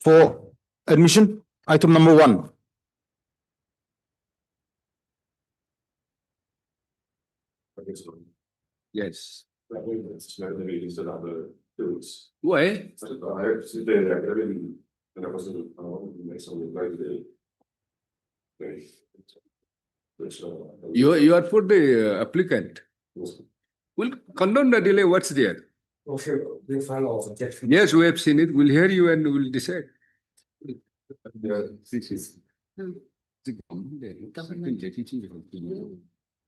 For admission, item number 1. Yes. Why? You are for the applicant. We'll condone the delay. What's there? Yes, we have seen it. We'll hear you and we'll decide.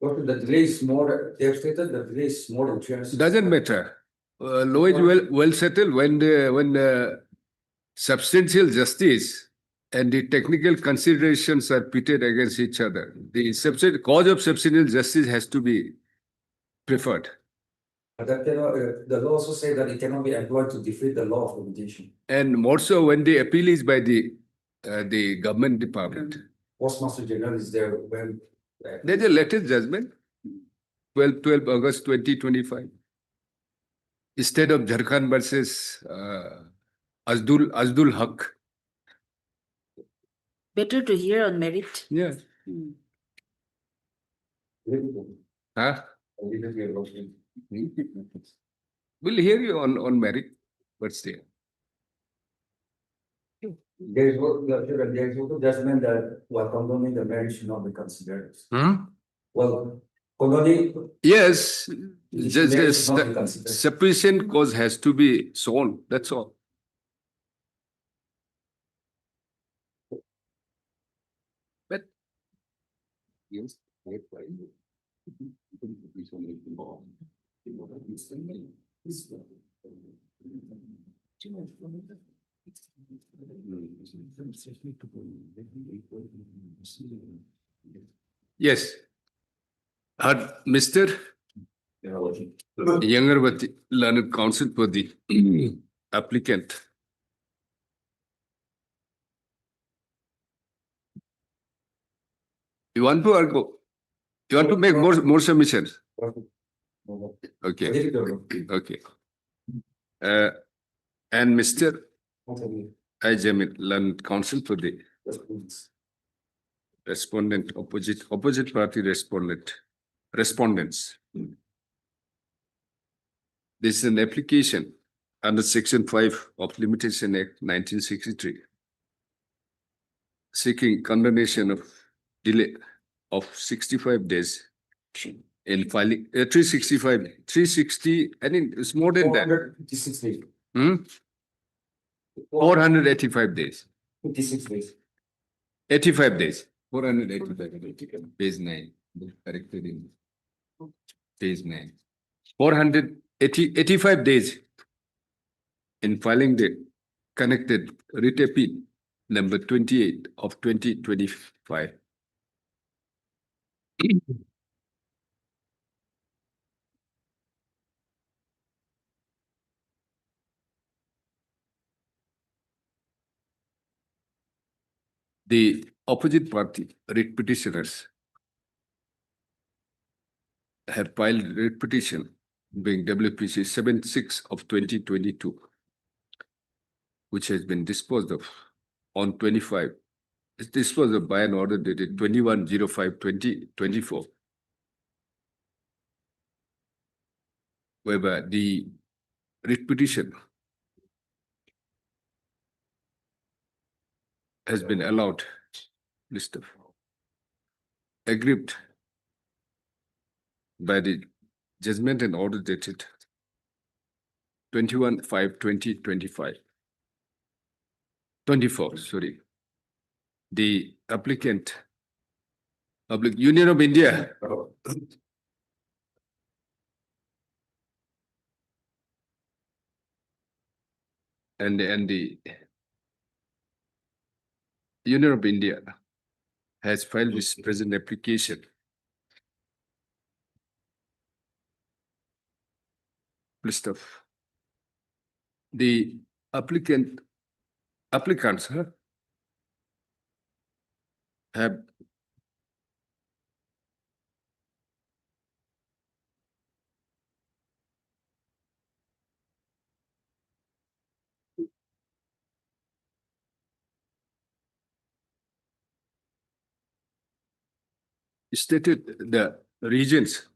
The delay is more, they have stated the delay is more than 3 hours. Doesn't matter. Law is well settled when the substantial justice and the technical considerations are pitted against each other. The cause of substantial justice has to be preferred. But that the law also say that it cannot be employed to defeat the law of limitation. And more so when the appeal is by the government department. Postmaster General is there when. There's a latest judgment, 12 August 2025. Instead of Jharkhand versus Azdul Haq. Better to hear on merit. Yeah. Huh? We'll hear you on merit. What's there? There is also judgment that while condoning the marriage should not be considered. Well, condoning. Yes, just marriage should not be considered. sufficient cause has to be shown. That's all. But yes, yes. Mr. Yangarvati, learned counsel for the applicant. You want to argue? You want to make more submissions? Okay. Okay. And Mr. Jamil, learned counsel for the respondent, opposite party respondents. This is an application under Section 5 of Limitation Act 1963, seeking condonation of delay of 65 days in filing 360. I think it's more than that. 456 days. 485 days. 56 days. 85 days. 485 page 9. Corrected in page 9. 485 days in filing the connected writ appeal number 28 of 2025. The opposite party writ petitioners have filed writ petition being WPC 76 of 2022, which has been disposed of on 25. It's disposed of by an order dated 21/05/2024, whereby the writ petition has been allowed, list of aggrieved by the judgment and order dated 21/5/2025. 24, sorry. The applicant, Union of India, and the Union of India has filed this present application. List of the applicants have . stated the regions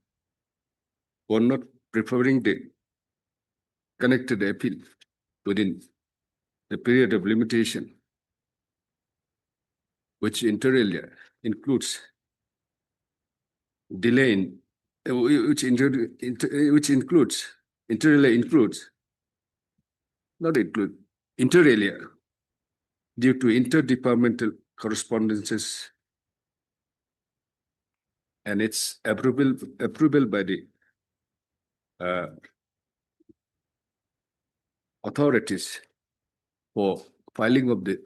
were not preferring the connected appeal within the period of limitation, which inter alia includes delay in, which includes, inter alia includes, not include, inter alia, due to interdepartmental correspondences and its approval by the authorities for filing of the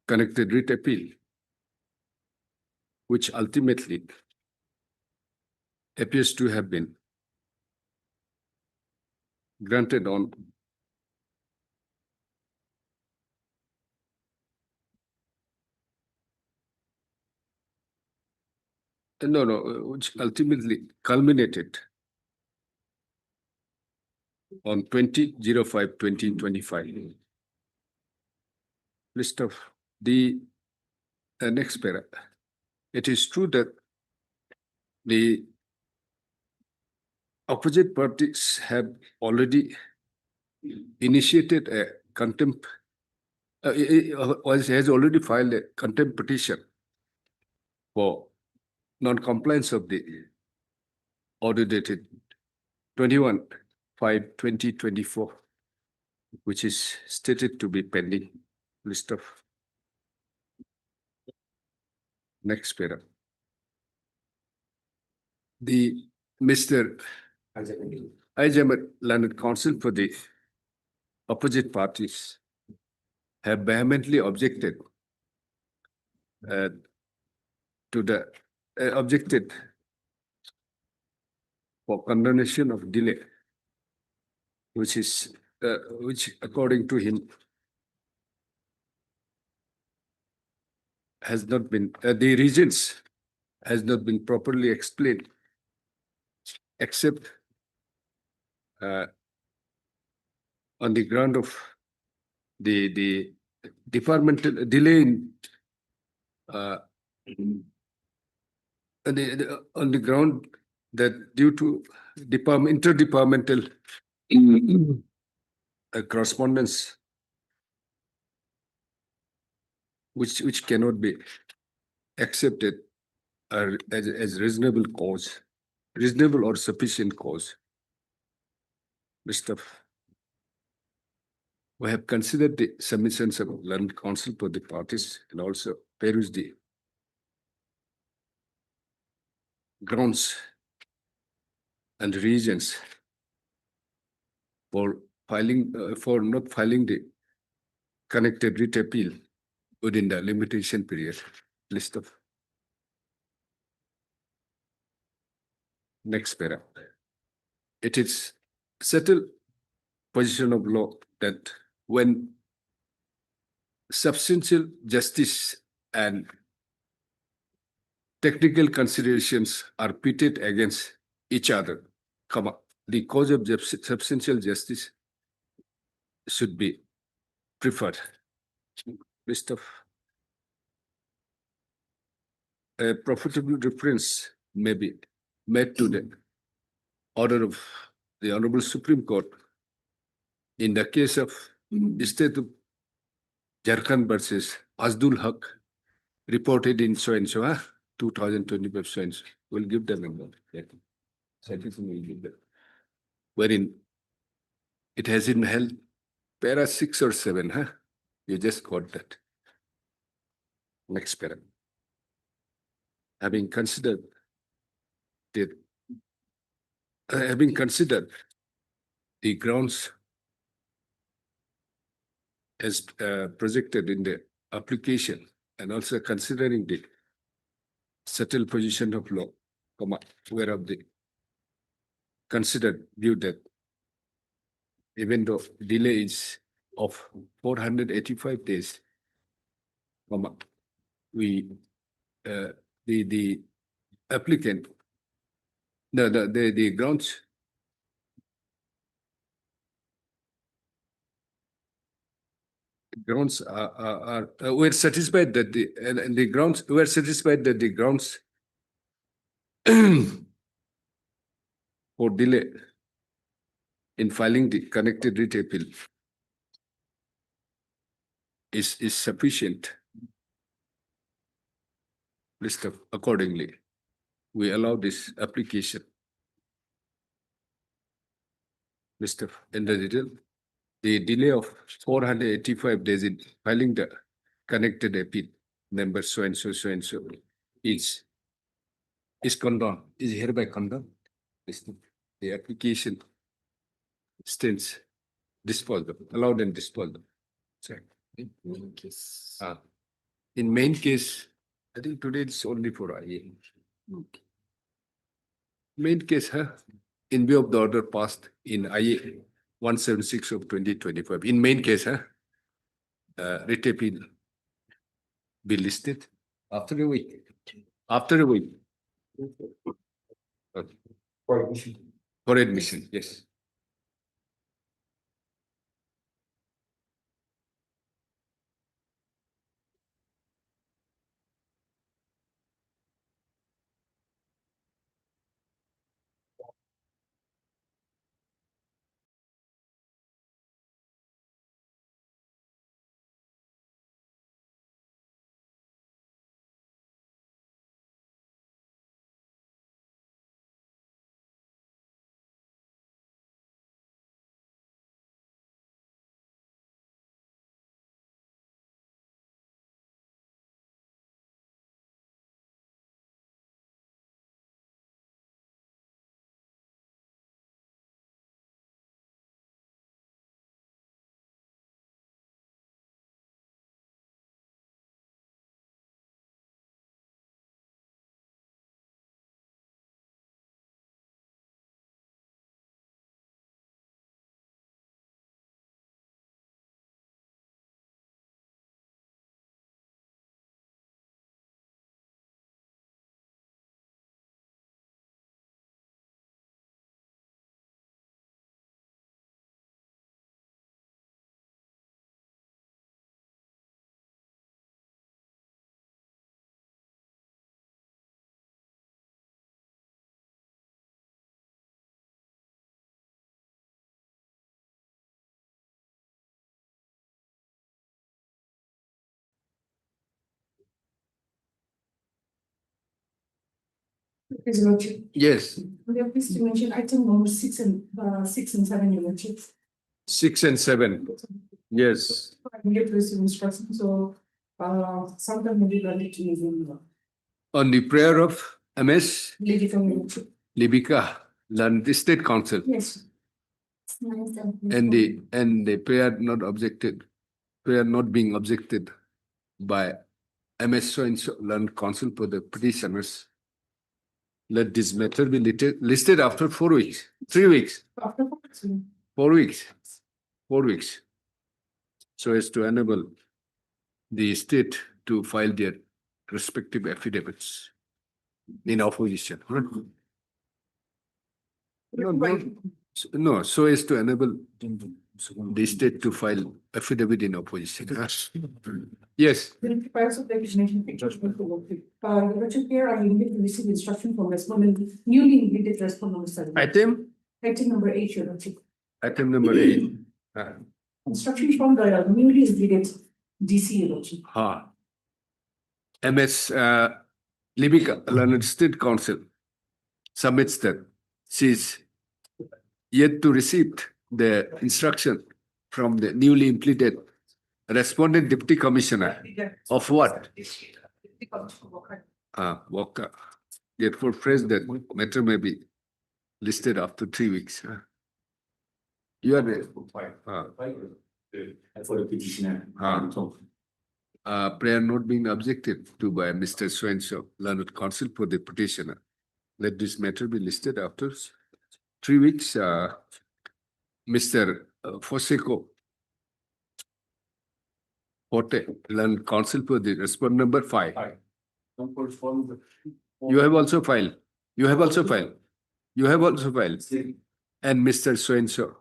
connected writ appeal, which ultimately appears to have been granted on which ultimately culminated on 20/05/2025. List of the next para. It is true that the opposite parties have already initiated a contempt, has already filed a contempt petition for non-compliance of the order dated 21/5/2024, which is stated to be pending. List of next para. The Mr. Ijamat Learned Counsel for the opposite parties have vehemently objected to the objected for condonation of delay, which is which according to him has not been the reasons has not been properly explained, except on the ground of the departmental delay in on the ground that due to interdepartmental correspondence, which cannot be accepted as reasonable cause, reasonable or sufficient cause. Mr. We have considered the submissions of learned counsel for the parties and also perused the grounds and reasons for filing for not filing the connected writ appeal within the limitation period. List of next para. It is settled position of law that when substantial justice and technical considerations are pitted against each other, the cause of substantial justice should be preferred. List of a profitable reference may be made to the order of the Honorable Supreme Court in the case of State of Jharkhand versus Azdul Haq, reported in so and so, 2025 so and so. We'll give the number. Will give them. Wherein it has been held para 6 or 7, huh? You just got that. Next para. Having considered the grounds as projected in the application and also considering the settled position of law, whereof the considered view that even though delay is of 485 days, we the applicant the grounds grounds we're satisfied that and the grounds, we're satisfied that the grounds for delay in filing the connected writ appeal is sufficient. List of accordingly, we allow this application. List of in the detail, the delay of 485 days in filing the connected appeal number so and so is condoned, is hereby condoned. The application stands disposed of, allowed and disposed of. Sorry. In main case, I think today it's only for IA. Main case, in view of the order passed in IA 176 of 2025. In main case, writ appeal be listed after a week. After a week. Okay. For admission, yes. His Lordship, Yes, we are pleased to mention item number 6 and 7, Your Lordship. 6 and 7. Yes. I can get receive instruction, so sometime maybe ready to use in On the prayer of MS Lady from Your Lordship. Libika, the State Council, Yes. and the prayer not objected, prayer not being objected by MS so and so learned counsel for the petitioners. Let this matter be listed after 4 weeks, 3 weeks, After 4 weeks, 4 weeks. So as to enable the state to file their respective affidavits in opposition. No, so as to enable the state to file affidavit in opposition. Yes, the price of the examination judgment for Lordship. Your Lordship, here I immediately receive instruction from respondent, newly completed respondent number 7. Item number 8, Your Lordship. item number 8. Instruction from the newly completed DC, Your Lordship. MS Libika, Learned State Council, submits that she is yet to receive the instruction from the newly implemented respondent deputy commissioner of what? Walker. Therefore, phrase that matter may be listed after 3 weeks. You are there. For the petitioner. Prayer not being objected to by Mr. So-and-so, learned counsel for the petitioner. Let this matter be listed after 3 weeks. Mr. Foseco Forte, learned counsel for the respondent number 5. You have also filed. You have also filed. You have also filed. And Mr. So-and-so,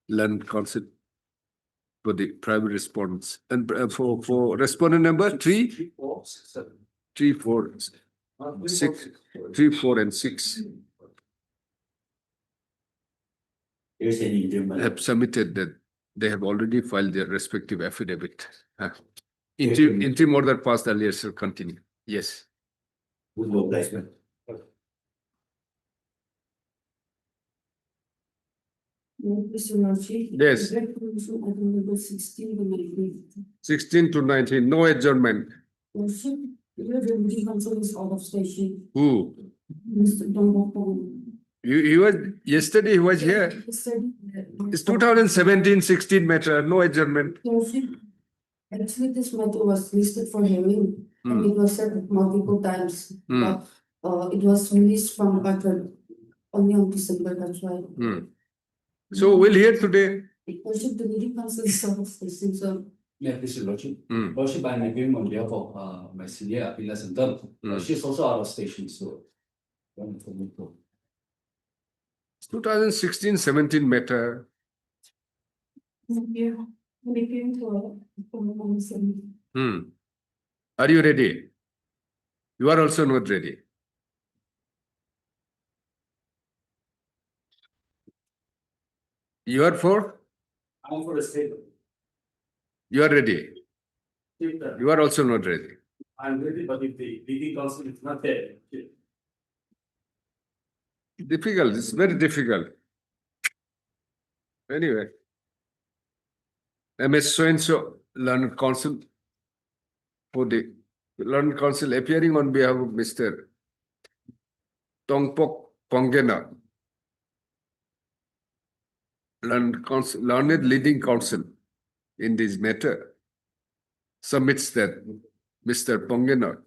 learned counsel for the private response and for respondent number 3, 3, 4, 6, 3, 4, and 6 have submitted that they have already filed their respective affidavit. Interim order passed earlier shall continue. Yes. Good mobilization. Mr. Lordship. Yes. Resolution item number 16 to 19. 16 to 19, no adjournment. Lordship, the Deputy Council is out of station. Who? Mr. Dongpong. He was, yesterday he was here. He said. It's 2017-16 matter, no adjournment. Lordship, actually, this matter was listed for hearing and Hmm. it was said multiple times. Hmm. But it was released from Harvard only on December, that's why. So we'll hear today. Lordship, the leading council is out of station, so. Yeah, this is Lordship. Hmm. Lordship, I'm agreeing on behalf of my senior Apila Center. She's also out of station, so. 2016-17 matter. Yeah, we came to a. Are you ready? You are also not ready. You are for? I'm for a state. You are ready. You are also not ready. I'm ready, but if the leading council is not there. Difficult, it's very difficult. Anyway. MS so-and-so learned counsel for the learned counsel appearing on behalf of Mr. Tongpok Pongena, learned leading counsel in this matter, submits that Mr. Pongena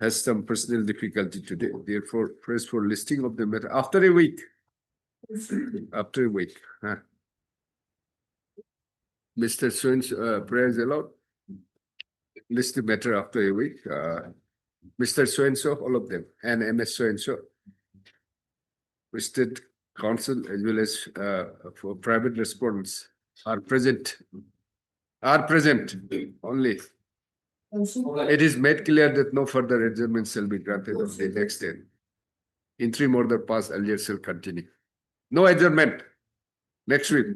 has some personal difficulty today. Therefore, press for listing of the matter after a week. After a week. Mr. Swin's prayer is allowed. List the matter after a week. Mr. So-and-so, all of them, and MS so-and-so. State council as well as for private respondents are present. Only. It is made clear that no further adjournment shall be granted on the next day. Interim order passed earlier shall continue. No adjournment. Next week.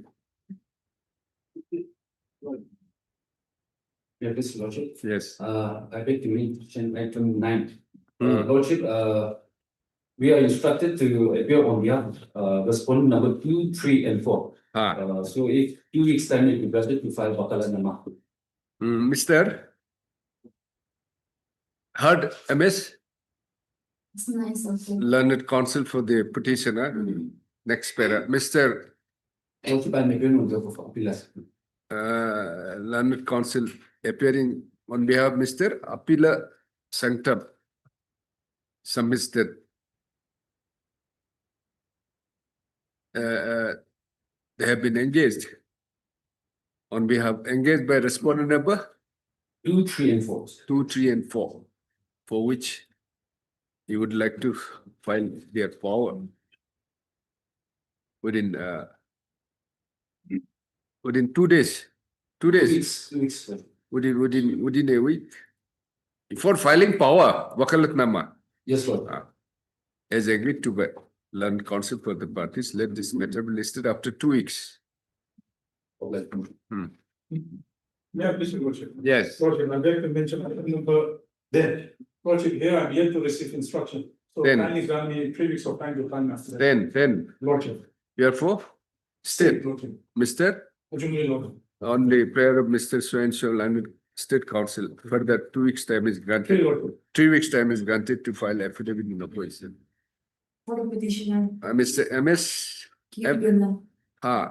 Yeah, this is Lordship. Yes. I beg to mention item 9. Lordship, we are instructed to appear on behalf of respondent number 2, 3, and 4. So if 2 weeks time it will be granted to file bakalan nama. Mr. Heard MS It's nice also. learned counsel for the petitioner. Next para. Mr. Lordship, I'm agreeing on behalf of Apila. Learned counsel appearing on behalf of Mr. Apila Sanctum submits that they have been engaged by respondent number 2, 3, and 4. 2, 3, and 4, for which he would like to file their power within 2 days. 2 days. 2 weeks. Sir. Within a week. For filing power, wakalatnama, Yes, Lord. as agreed to by learned counsel for the parties, let this matter be listed after 2 weeks. Yeah, Mr. Lordship. Yes. Lordship, I'm going to mention item number 10. Lordship, here I'm yet to receive instruction. So 10. kindly grant me 3 weeks of time to plan after that. 10. Lordship. Therefore, state, Lordship. Mr. Urgently, Lord. On the prayer of Mr. So-and-so and State Council, further 2 weeks time is Okay, granted. Lordship. 3 weeks time is granted to file affidavit in opposition. For the petitioner. Mr. MS, Kibirna.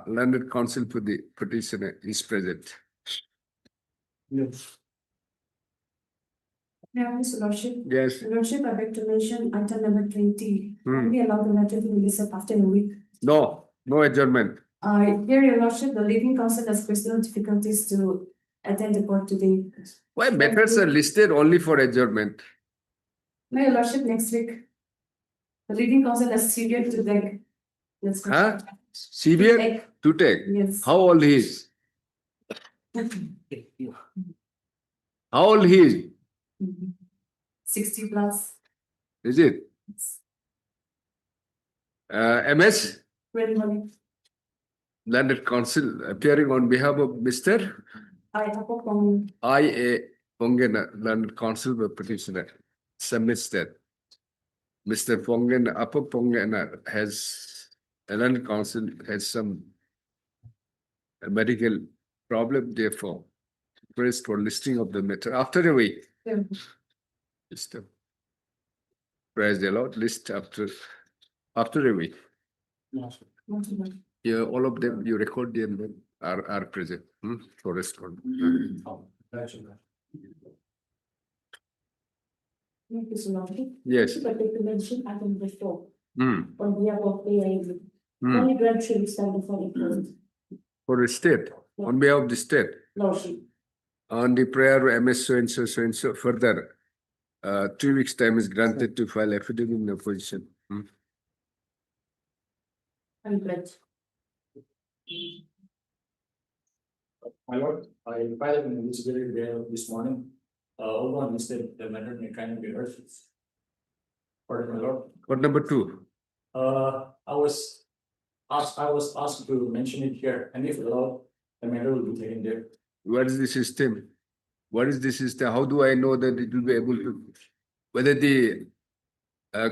learned counsel for the petitioner is present. Yes. Yeah, Mr. Lordship. Yes. Lordship, I beg to mention item number 20. Hmm. Can we allow the matter to be listed after a week? No adjournment. Here, Your Lordship, the leading counsel has personal difficulties to attend the court today. Why matters are listed only for adjournment? No, Your Lordship, next week. The leading counsel has severe toothache. That's Severe Toothache. to take. Yes. How old he is? How old he is? 60 plus. Is it? MS? 21. Landed Council appearing on behalf of Mr. I have a comment. I.A. Pongena, Landed Council petitioner, submits that Mr. Pongena, Upper Pongena has, Landed Council has some medical problem, therefore, praised for listing of the matter after a week. Yeah. Just praise the Lord, list after a week. Yeah, all of them, you record them are present for response. Thank you so much. Yes. But to mention item before, Hmm. on behalf of AIB, Hmm. only grant should be standing for it. For the state, on behalf of the state, Lordship. on the prayer of MS so and so further, 2 weeks time is granted to file affidavit in opposition. I'm glad. My lord, I filed an invisibility there this morning. Although I missed it, the matter may kind of be heard. Pardon, my lord. What number 2? I was asked to mention it here, and if allowed, the matter will be taken there. What is the system? What is the system? How do I know that it will be able to, whether the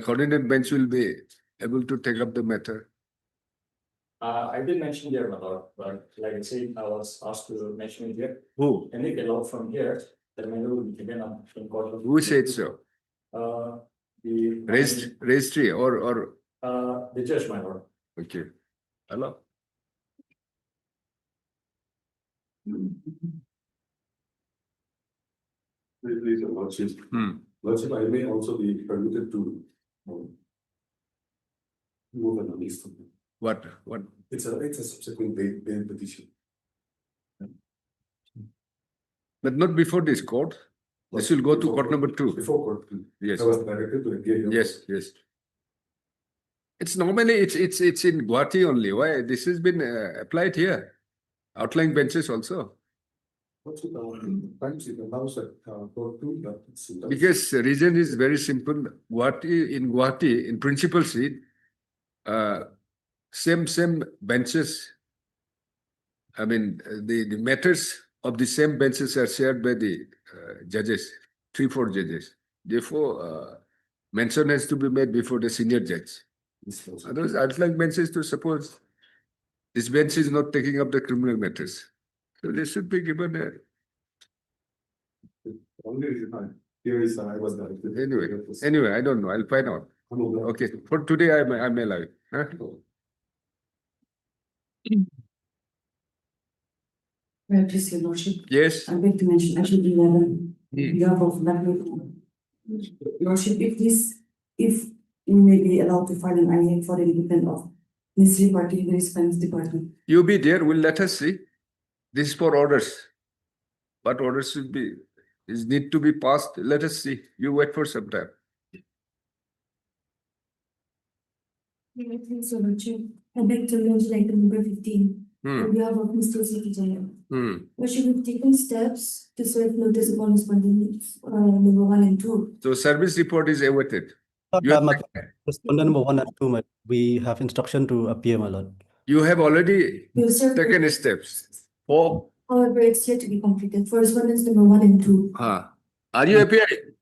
coordinate bench will be able to take up the matter? I did mention there, my lord, but like I said, I was asked to mention it here, Who? and if allowed from here, the matter will be taken up in court. Who said so? The Registry or the judge, my lord. okay. Hello? Please, your lordship. Hmm. Lordship, I may also be permitted to move an list. What? It's a subsequent bail petition. But not before this court. This will go to court number 2. Before court. Yes. I was directed to engage. Yes. It's normally it's in Gauhati only. Why this has been applied here? Outlying benches also. What's it, times it allows at court 2, but it's. Because the reason is very simple. Gauhati, in principal seat, same benches. I mean, the matters of the same benches are shared by the judges, 3-4 judges. Therefore, mention has to be made before the senior judge. Otherwise, outlying benches to suppose this bench is not taking up the criminal matters. So they should be given a. Only reason here is I was directed. Anyway, I don't know. I'll find out. Okay, for today I may allow it. Huh? Well, please, your lordship. Yes. I'm going to mention item 11. Behalf of lordship, if you may be allowed to file an IAC for the independent of Ministry Party in the Finance Department. You be there. We'll let us see. This is for orders. What orders should be need to be passed? Let us see. You wait for some time. Please, your lordship. I'd like to mention item number 15. On behalf of Mr. City General. We should have taken steps to serve notice upon respondents number 1 and 2. So service report is awaited. Respondent number 1 and 2, we have instruction to appear, my lord. You have already We have served- taken steps. Oh, However, it's yet to be completed for respondents number 1 and 2. are you appearing?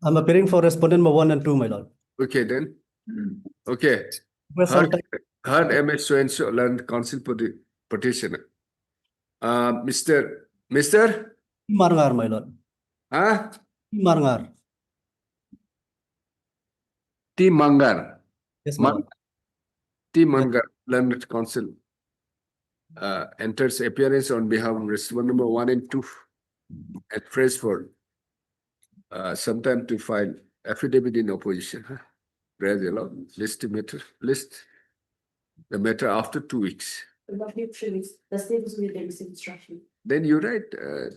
I'm appearing for respondent number 1 and 2, my lord. Okay, then. Okay. Well, sometime- Heard MS so and so land council petitioner. Mr. Marngar, my lord. Marngar. T. Mangar. Yes, my lord. T. Mangar, Landed Council, enters appearance on behalf of respondent number 1 and 2 at phrase for sometime to file affidavit in opposition. Praise the Lord. List the matter after 2 weeks. The state is with the instruction. Then you're right.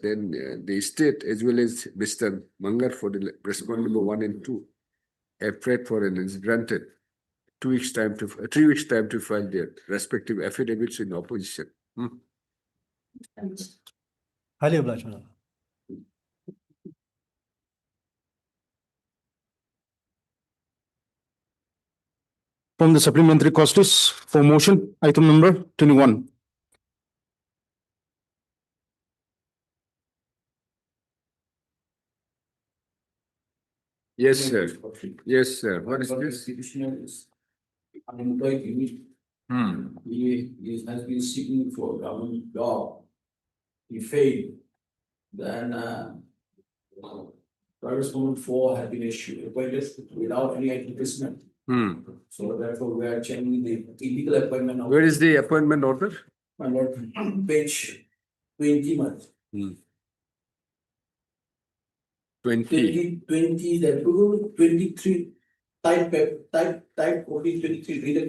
Then the state as well as Mr. Mangar for the respondent number 1 and 2 have prayed for and is granted 3 weeks time to file their respective affidavits in opposition. Highly obliged, my lord. From the supplementary cost is for motion, item number 21. Yes, sir. Yes, sir. What is But this? the petitioner is unemployed immediately. He has been seeking for a government job. He failed. Then, correspondent 4 had been issued, appointed without any advertisement. So therefore, we are changing the illegal appointment of. Where is the appointment order? My lord, page 20 months. 20. 20, the approval, 23, type 23, read it,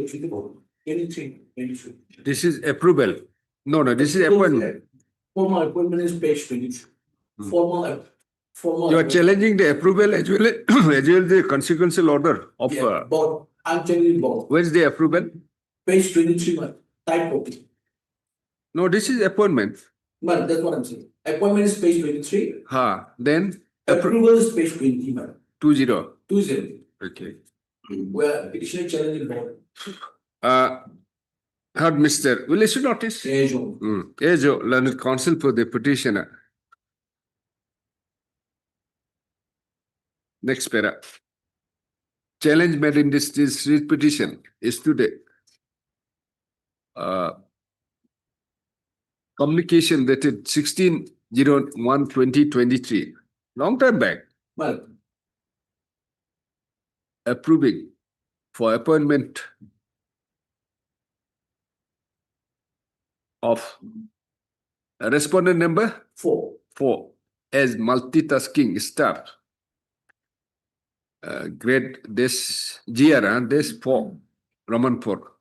23. This is approval. No, this is appointment. Formal appointment is page 23. Formal. You are challenging the approval as well as well the consequential order of. Yeah, both. I'm challenging both. Where is the approval? Page 23, type copy. No, this is appointment. But that's what I'm saying. Appointment is page 23. Then Approval is page 20, 20. 20. Okay. Where petitioner challenging both. Heard Mr. Will issue notice? Yes, Your Honor. Ejo, learned counsel for the petitioner. Next para. Challenge made in this writ petition is today. Communication dated 16/01/2023. Long time back. Well, Approving for appointment of respondent number 4. 4 as multitasking staff. Grade this GR, this 4, Roman 4.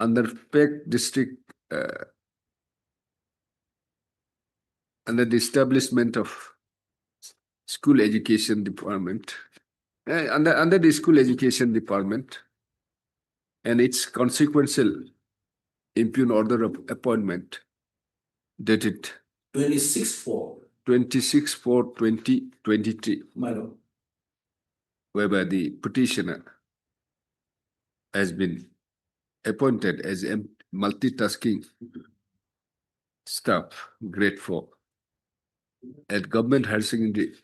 Under Peck district, under the establishment of school education department, under the school education department, and its consequential impugn order of appointment dated 26/4. 26/4/2023, My lord. whereby the petitioner has been appointed as a multitasking staff, grade 4, at Government Higher Secondary.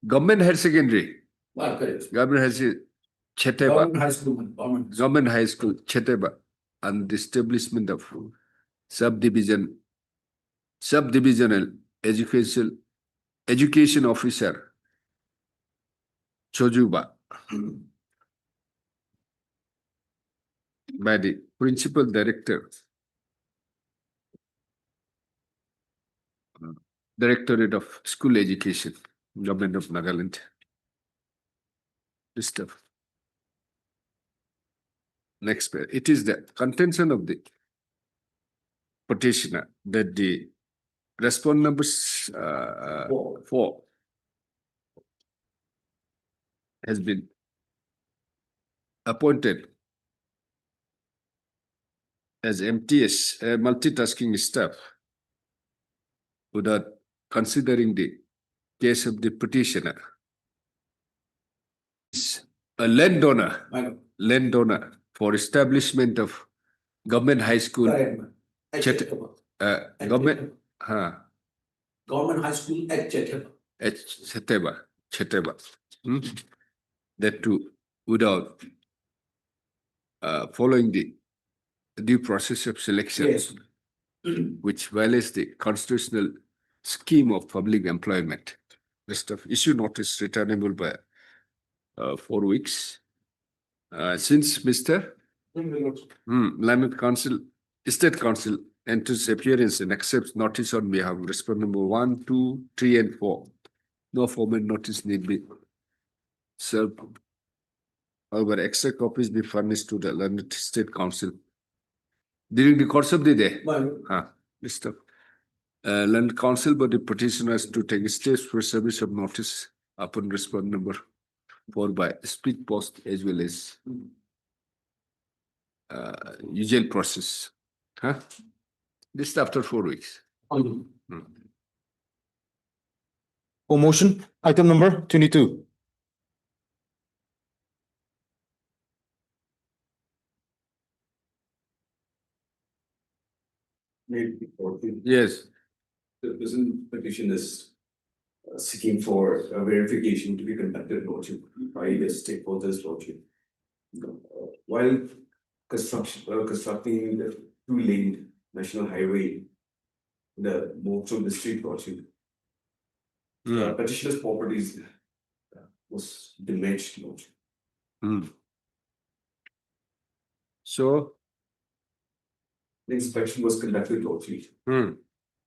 Government Higher Secondary. Well, correct. Government Higher Secondary. Cheteba. Government high school, Government High School, Cheteba, and the establishment of subdivisional education officer, Chojuba, by the principal director, Directorate of School Education, Government of Nagaland. This stuff. Next page. It is the contention of the petitioner that the respondent number 4 has been appointed as MTS, multitasking staff, without considering the case of the petitioner. Is a landowner. My lord. Landowner for establishment of government high school, Correct, man. At Chet- Cheteba. government, Government high school at Cheteba. at Cheteba. That too, without following the due process of selection, Yes. which violates the constitutional scheme of public employment. The stuff issue notice returnable by 4 weeks. Since Mr. Landed Council, State Council enters appearance and accepts notice on behalf of respondent number 1, 2, 3, and 4. No formal notice need be served. However, extra copies be furnished to the Landed State Council during the course of the day. My lord. This stuff. Land Council, but the petitioners to take steps for service of notice upon respondent number 4 by speed post as well as usual process. Just after 4 weeks. For motion, item number 22. Yes. The present petition is seeking for a verification to be conducted, Lordship, by the stakeholders, Lordship. While constructing the two-lane national highway, the Mokso district, Lordship, the petitioner's properties was damaged, Lordship. So, The inspection was conducted, Lordship.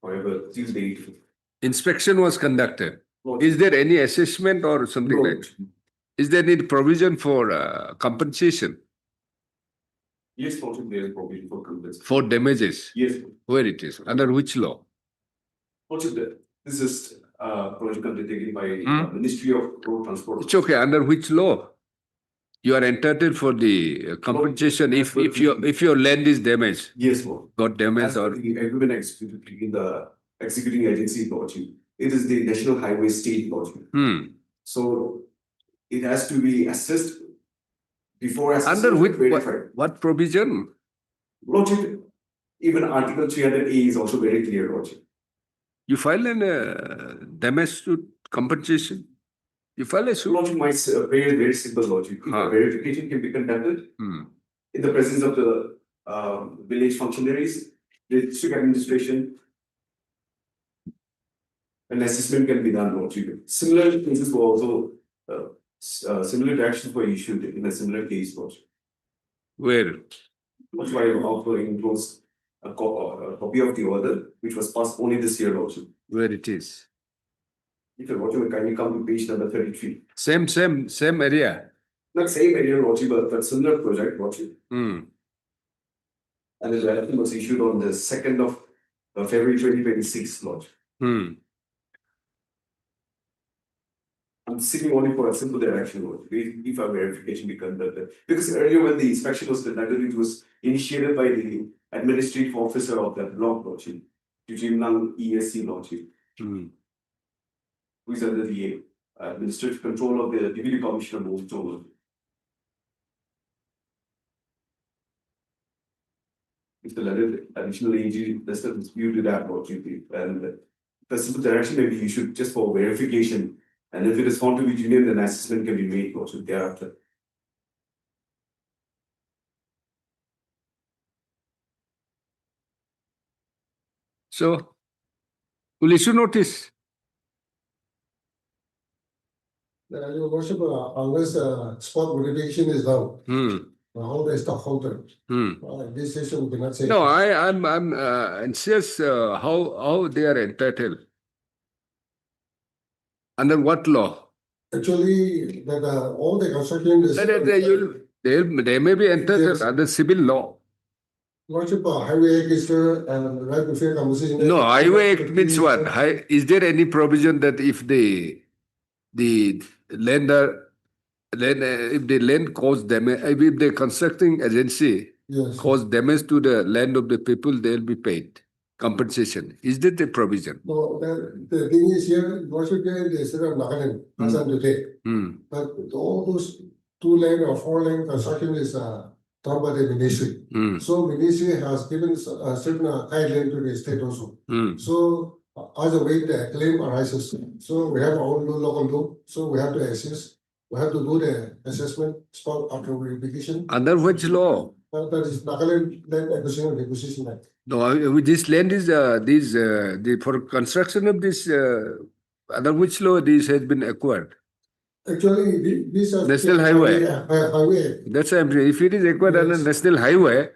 However, till date, inspection was conducted. Lordship, Is there any assessment or something no, like? Is there any provision for compensation yes, Lordship, there is provision for compensation. for damages? Yes, Where it is? Under which law? Lordship, this is project undertaken by Ministry of Road Transport. It's okay. Under which law? You are entitled for the compensation if your land is damaged, Yes, Lord. got damaged As per or the agreement executed in the executing agency, Lordship, it is the National Highway State, Lordship. So it has to be assessed before assessment. under which verified. what provision? Lordship, even Article 300A is also very clear, Lordship. You file an damage to compensation. You file a suit. Lordship, my very simple, Lordship. If a verification can be conducted in the presence of the village functionaries, the district administration, an assessment can be done, Lordship. Similar cases were also similar directions were issued in a similar case, Lordship. Where? That's why I'm also enclosed a copy of the order, which was passed only this year, Lordship. Where it is? If you're watching, kindly come to page number 33. Same area. Not same area, Lordship, but similar project, Lordship. Hmm. And the directive was issued on the 2nd of February 2026, Lordship. I'm seeking only for a simple direction, Lord. If a verification be conducted. Because earlier when the inspection was conducted, it was initiated by the administrative officer of that block, Lordship, Jimnang ESC, Lordship, who is under the administrative control of the Deputy Commissioner Mokso. If the letter additional AG does not dispute to that, Lordship, and the simple direction may be issued just for verification. And if it is found to be genuine, then assessment can be made also thereafter. So, will issue notice. Your worship, unless spot verification is done, how the stock holder, this session we cannot say. No, I'm anxious how they are entitled. Under what law? Actually, that all the construction is. They may be entitled under civil law. Worship, highway act is there and right to fair compensation. No, highway act means what? Is there any provision that if the lender, if the land cause damage, if the constructing agency cause damage to the land of the people, they'll be paid compensation? Is that the provision? No, the thing is here, worship there, they set up Nagaland, Assam today. But all those 2 lane or 4 lane construction is done by the ministry. So ministry has given certain guideline to the state also. So as a way the claim arises. So we have our own local law. So we have to assess. We have to do the assessment spot after verification. Under which law? That is Nagaland Land Acquisition Act. No, this land is for construction of this. Under which law this has been acquired? Actually, these are National highway. Highway. That's if it is acquired under national highway,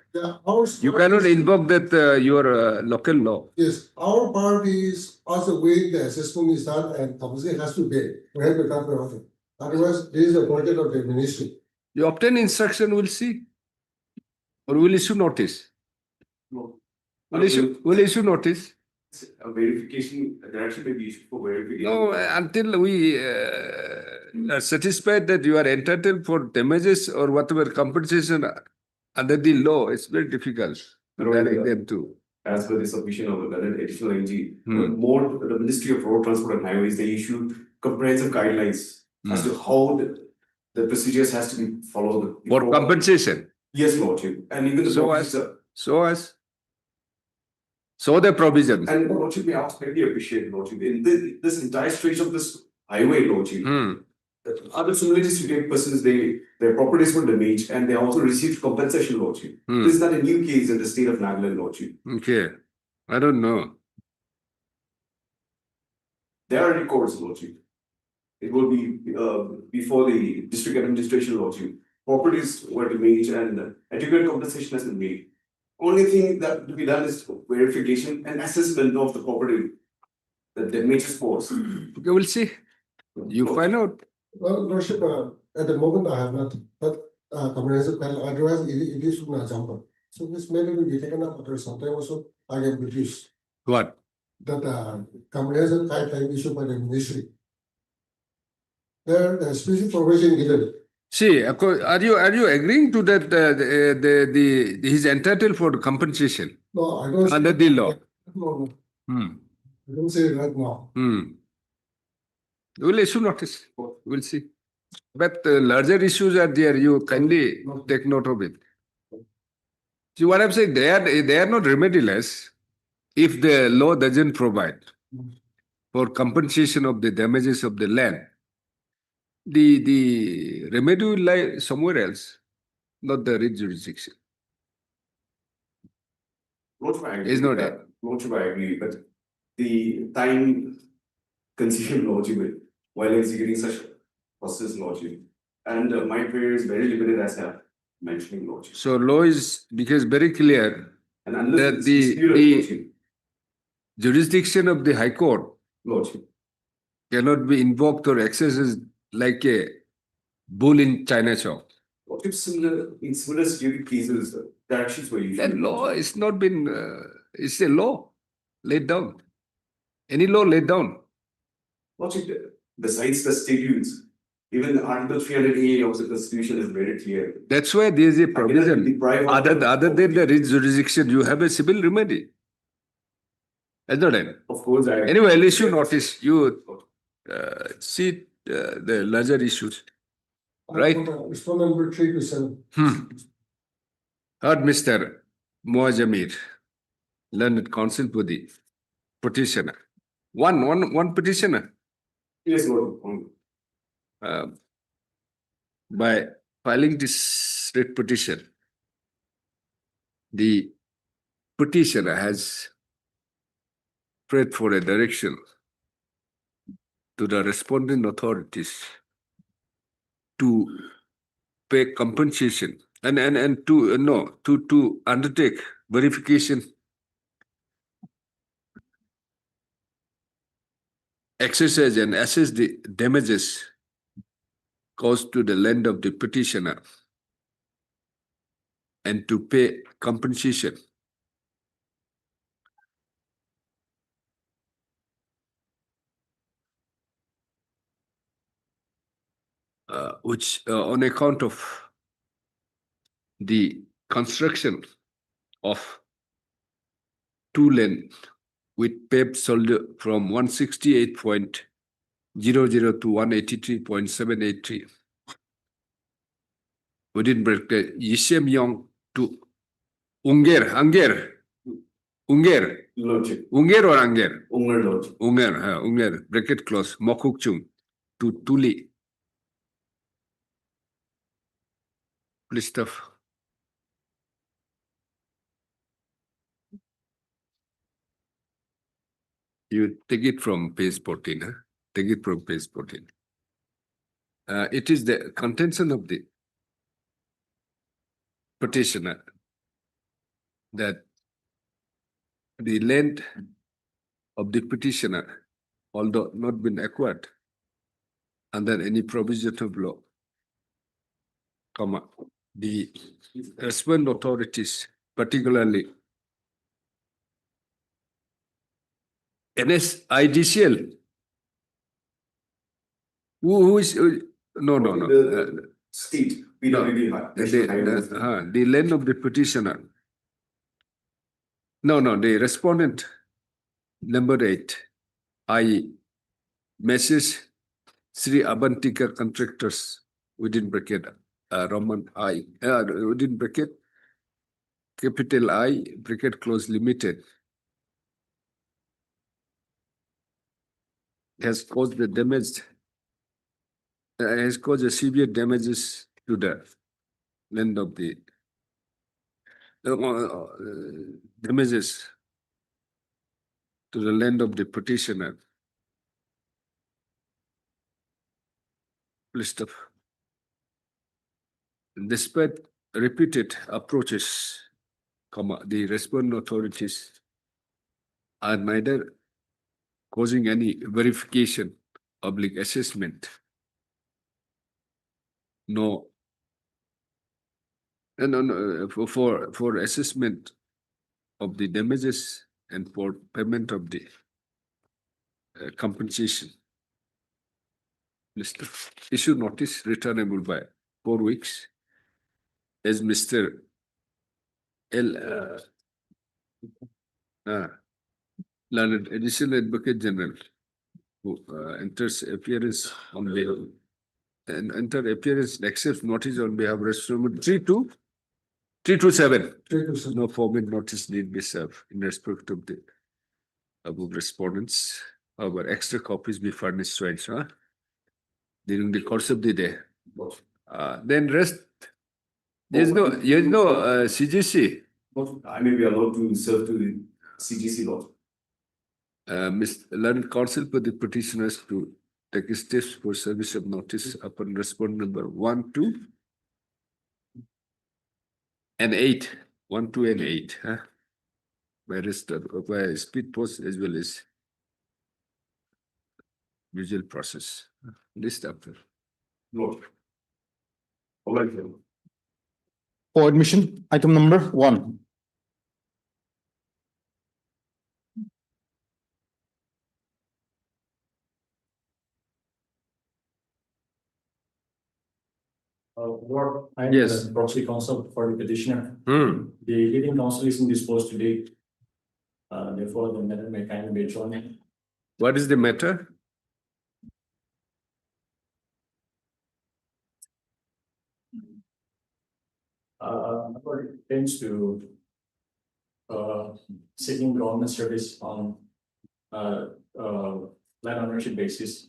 you cannot invoke that your local law. Yes, our part is as the way the assessment is done and compensation has to pay. We have to come to it. Otherwise, this is a project of the ministry. You obtain instruction, we'll see. Or we'll issue notice. No. We'll issue notice. A verification direction may be issued for verification. No, until we are satisfied that you are entitled for damages or whatever compensation under the law, it's very difficult. Them to. as per the submission of an additional NG, more the Ministry of Road Transport and Highways, they issued comprehensive guidelines as to how the procedures has to be followed. For compensation. Yes, Lordship. And even the So the provisions. And Lordship, we absolutely appreciate, Lordship. In this entire stretch of this highway, Lordship, other similarly situated persons, their properties were damaged and they also received compensation, Lordship. This is not a new case in the state of Nagaland, Lordship. Okay. I don't know. There are records, Lordship. It will be before the district administration, Lordship. Properties were damaged and adequate compensation has been made. Only thing that to be done is verification and assessment of the property, the damages caused. Okay, we'll see. You find out. Well, Lordship, at the moment I have not, but comprehensive plan, otherwise it is an example. So this may be taken up, but sometimes also I can produce What? that comprehensive guideline issued by the ministry. There are specific provision given. See, are you agreeing to that? He's entitled for compensation No, I don't. under the law. No, Hmm. I don't say it right now. We'll issue notice. We'll see. But larger issues are there. You kindly take note of it. See what I'm saying? They are not remediless if the law doesn't provide for compensation of the damages of the land. The remedy will lie somewhere else, not the writ jurisdiction. Lordship, I agree. Is not with it? that. Lordship, I agree, but the time consumed, Lordship, while executing such process, Lordship, and my prayer is very limited as I mentioning, Lordship. So law is because very clear And unless that it's the disputed, Lordship, jurisdiction of the High Court Lordship. cannot be invoked or accessed like a bull in China shop. Lordship, in similar security cases, directions were issued. That law is not been, it's a law laid down. Any law laid down. Lordship, besides the statutes, even Article 300A of the Constitution is very clear. That's why there is a I cannot provision. deprive Other than the writ jurisdiction, you have a civil remedy. That's not it. Of course, I. Anyway, I'll issue notice. You see the larger issues. Right. Respond number 3 to 7. Heard Mr. Moazamir, learned counsel for the petitioner. One petitioner. Yes, Lord. By filing this writ petition, the petitioner has prayed for a direction to the responding authorities to pay compensation and to undertake verification, exercise and assess the damages caused to the land of the petitioner and to pay compensation. Which on account of the construction of 2-lane with paved shoulder from 168.00 to 183.783 within bracket Yishemyong to Unger Lordship. or Anger? Lordship. Unger, bracket close, Mokukchung to Tuli. Please stuff. You take it from page 14, huh? Take it from page 14. It is the contention of the petitioner that the land of the petitioner, although not been acquired under any provision of law, the respondent authorities, particularly NSIDCL, who is The state, PWD, the land of the petitioner No, the respondent number 8, I message Sri Abantika Contractors within bracket Roman I within bracket capital I bracket close limited has caused the damage has caused a severe damages to the land of the damages to the land of the petitioner. List of despite repeated approaches, the responding authorities are neither causing any verification, public assessment, no, for assessment of the damages and for payment of the compensation. Mr. Issue notice returnable by 4 weeks as Mr. L. Learned Additional Advocate General who enters appearance on behalf and enter appearance and accepts notice on behalf of Resolution 327. No formal notice need be served in respect of the above respondents. However, extra copies be furnished to ensure during the course of the day. Then rest. There's no CGC. I may be allowed to serve to the CGC law. Mr. Learned Counsel for the petitioners to take steps for service of notice upon respondent number 1, 2, and 8. 1, 2, and 8. By speed post as well as visual process. List after. No. All right. For admission, item number 1. Lord, I am Yes. the proxy counsel for the petitioner. Hmm. The leading counsel is indisposed today. Therefore, the matter may kindly be adjourned. What is the matter? Lord tends to seeking government service on land ownership basis.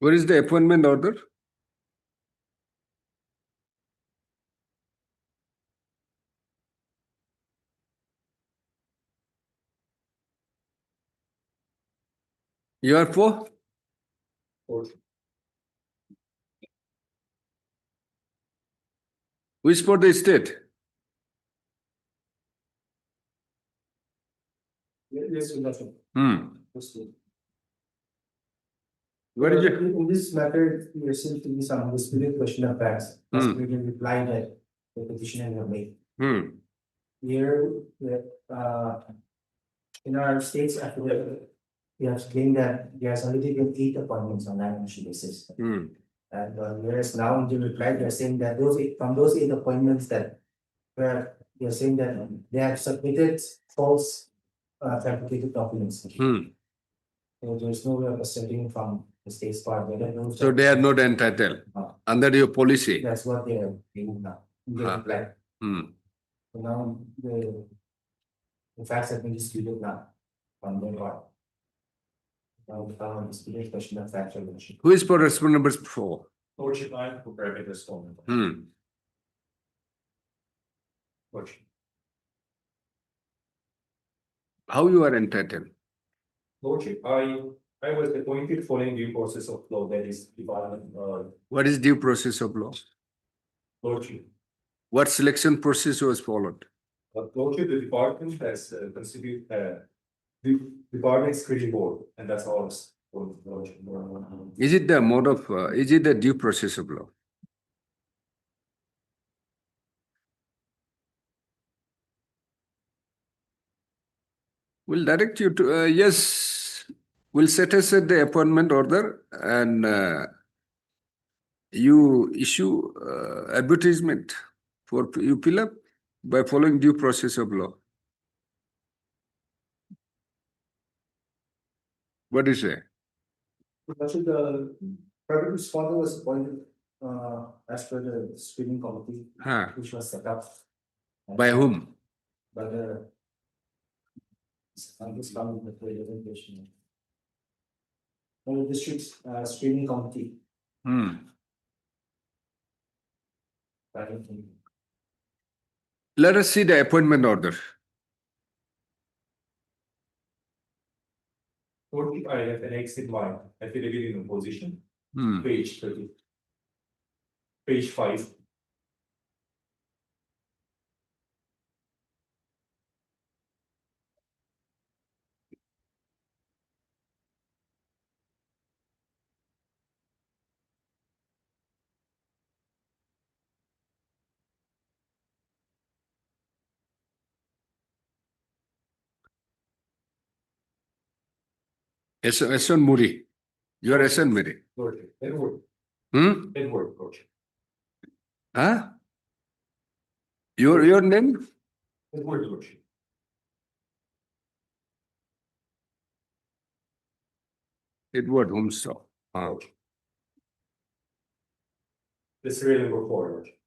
Where is the appointment order? You are for? Which for the state? Yes, Lordship. Yes, Lord. What is it? In this matter, we received to be some disputed question of facts. As we can reply that the petitioner have made. Here, in our state's affidavit, we have claimed that there has already been 8 appointments on an annual basis. And whereas now in the reply, they are saying that from those 8 appointments that where they are saying that they have submitted false fabricated documents. So there's no way of asserting from the state's part whether those. So they are not entitled under your policy. That's what they are doing now. In the reply. So now the facts have been disputed now on their part. Now we found a disputed question of factual issue. Who is for respondent number 4? Lordship, I am prepared to respond. Lordship. How you are entitled? Lordship, I was appointed following due process of law, that is department, What is due process of law? Lordship. What selection process was followed? Lordship, the department has constituted the department screening board, and that's all. Is it the mode of, is it the due process of law? We'll direct you to, yes, we'll set aside the appointment order and you issue advertisement for you fill up by following due process of law. What do you say? Lordship, the private responder was appointed as per the screening committee, which was set up. By whom? By the. I'm just coming with the presentation. By the district screening committee. Let us see the appointment order. Lordship, I have annexed my affidavit in opposition, page 30. Page 5. S.N. Muri. You are S.N. Muri. Lordship, Edward. Edward, Lordship. Huh? Your name? Edward, Lordship. Edward Humso. The serial number 4, Lordship.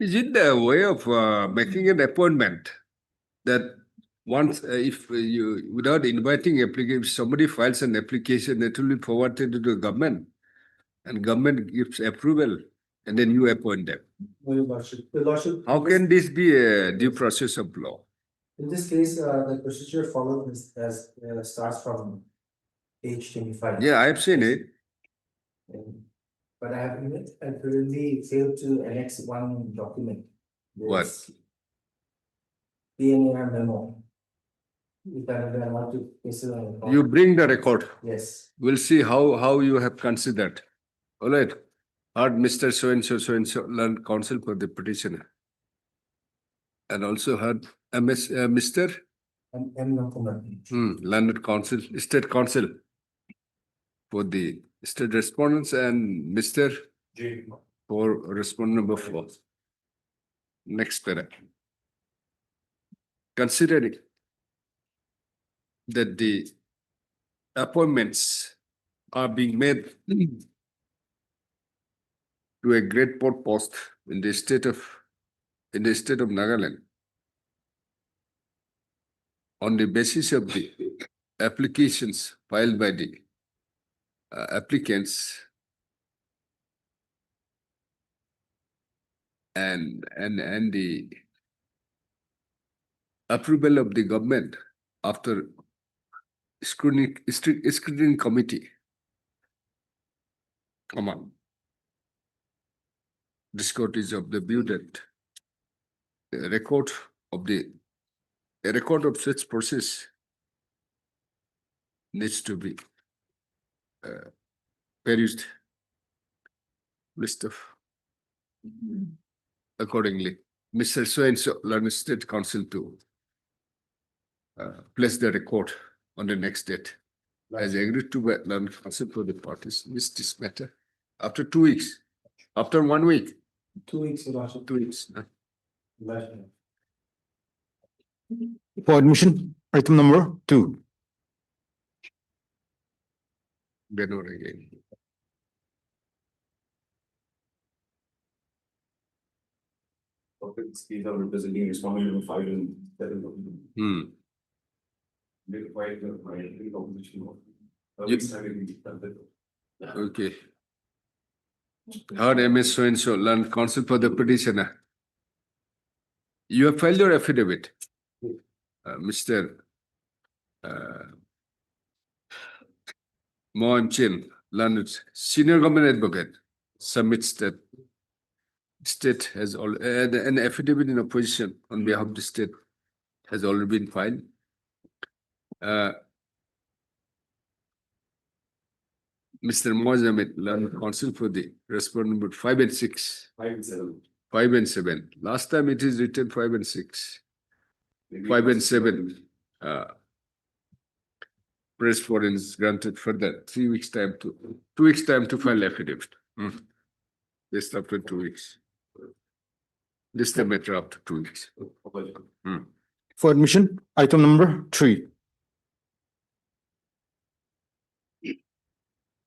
Is it the way of making an appointment that once if you without inviting applicant, if somebody files an application, it will be forwarded to the government, and government gives approval, and then you appoint them. No, Your Lordship, Your Lordship. How can this be a due process of law? In this case, the procedure followed starts from page 25. Yeah, I've seen it. But I have currently failed to annex one document. What? PNAR memo. If I want to paste it on the. You bring the record. Yes. We'll see how you have considered. All right. Heard Mr. So and so learned counsel for the petitioner. And also heard Mr. M. Nakumar. Learned counsel, state counsel for the state respondents, and Mr. for respondent number 4. Next para. Considering that the appointments are being made to a great port post in the state of Nagaland on the basis of the applications filed by the applicants and the approval of the government after scrutiny committee. Come on. This court is of the view that a record of such process needs to be perused list of accordingly. Mr. So and so learned state council to place the record on the next date. As agreed to by learned council for the parties, missed this matter after 2 weeks, after 1 week. 2 weeks, Your Lordship. 2 weeks. For admission, item number 2. Then or again. These are representing responding to 5 and 7. Make quite my opposition. Okay. Heard MS so and so learned counsel for the petitioner. You have filed your affidavit. Mr. Mohan Chin, learned senior government advocate, submits that state has an affidavit in opposition on behalf of the state has already been filed. Mr. Mohammed learned counsel for the respondent number 5 and 6. 5 and 7. 5 and 7. Last time it is written 5 and 6. 5 and 7. Press for is granted further 3 weeks time to 2 weeks time to file affidavit. This after 2 weeks. This the matter after 2 weeks. For admission, item number 3.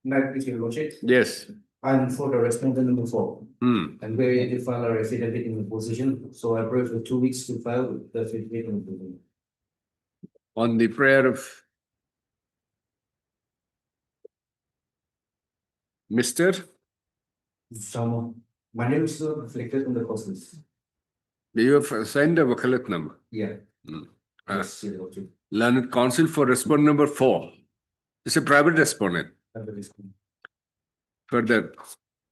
Madam Your Lordship, Yes. I'm for the respondent number 4. Hmm. I'm very ready to file a affidavit in opposition, so I pray for 2 weeks to file the affidavit in opposition. On the prayer of Mr. Some, my name is still reflected on the process. You have assigned a wakalat number. Yeah. Yes. Yes, Your Lordship. Learned counsel for respondent number 4. It's a private respondent. Further,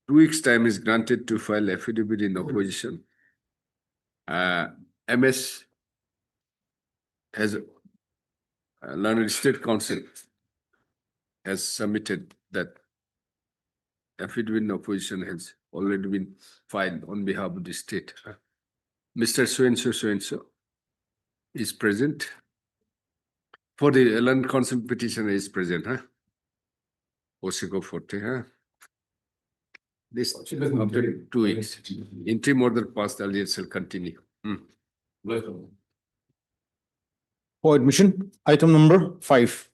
2 weeks time is granted to file affidavit in opposition. MS has learned state council has submitted that affidavit in opposition has already been filed on behalf of the state. Mr. So and so is present. For the land council petitioner is present, huh? Osiko Forte, huh? This after 2 weeks. Interim order passed, earlier shall continue. For admission, item number 5.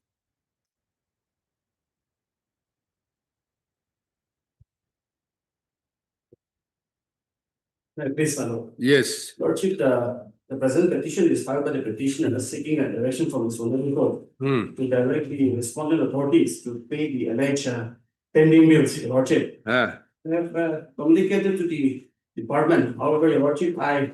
Please, my lord. Yes. Lordship, the present petition is filed by the petitioner seeking a direction from his honorable court to direct the respondent authorities to pay the alleged pending bills, Your Lordship. Ah. I have communicated to the department, however, Your Lordship, I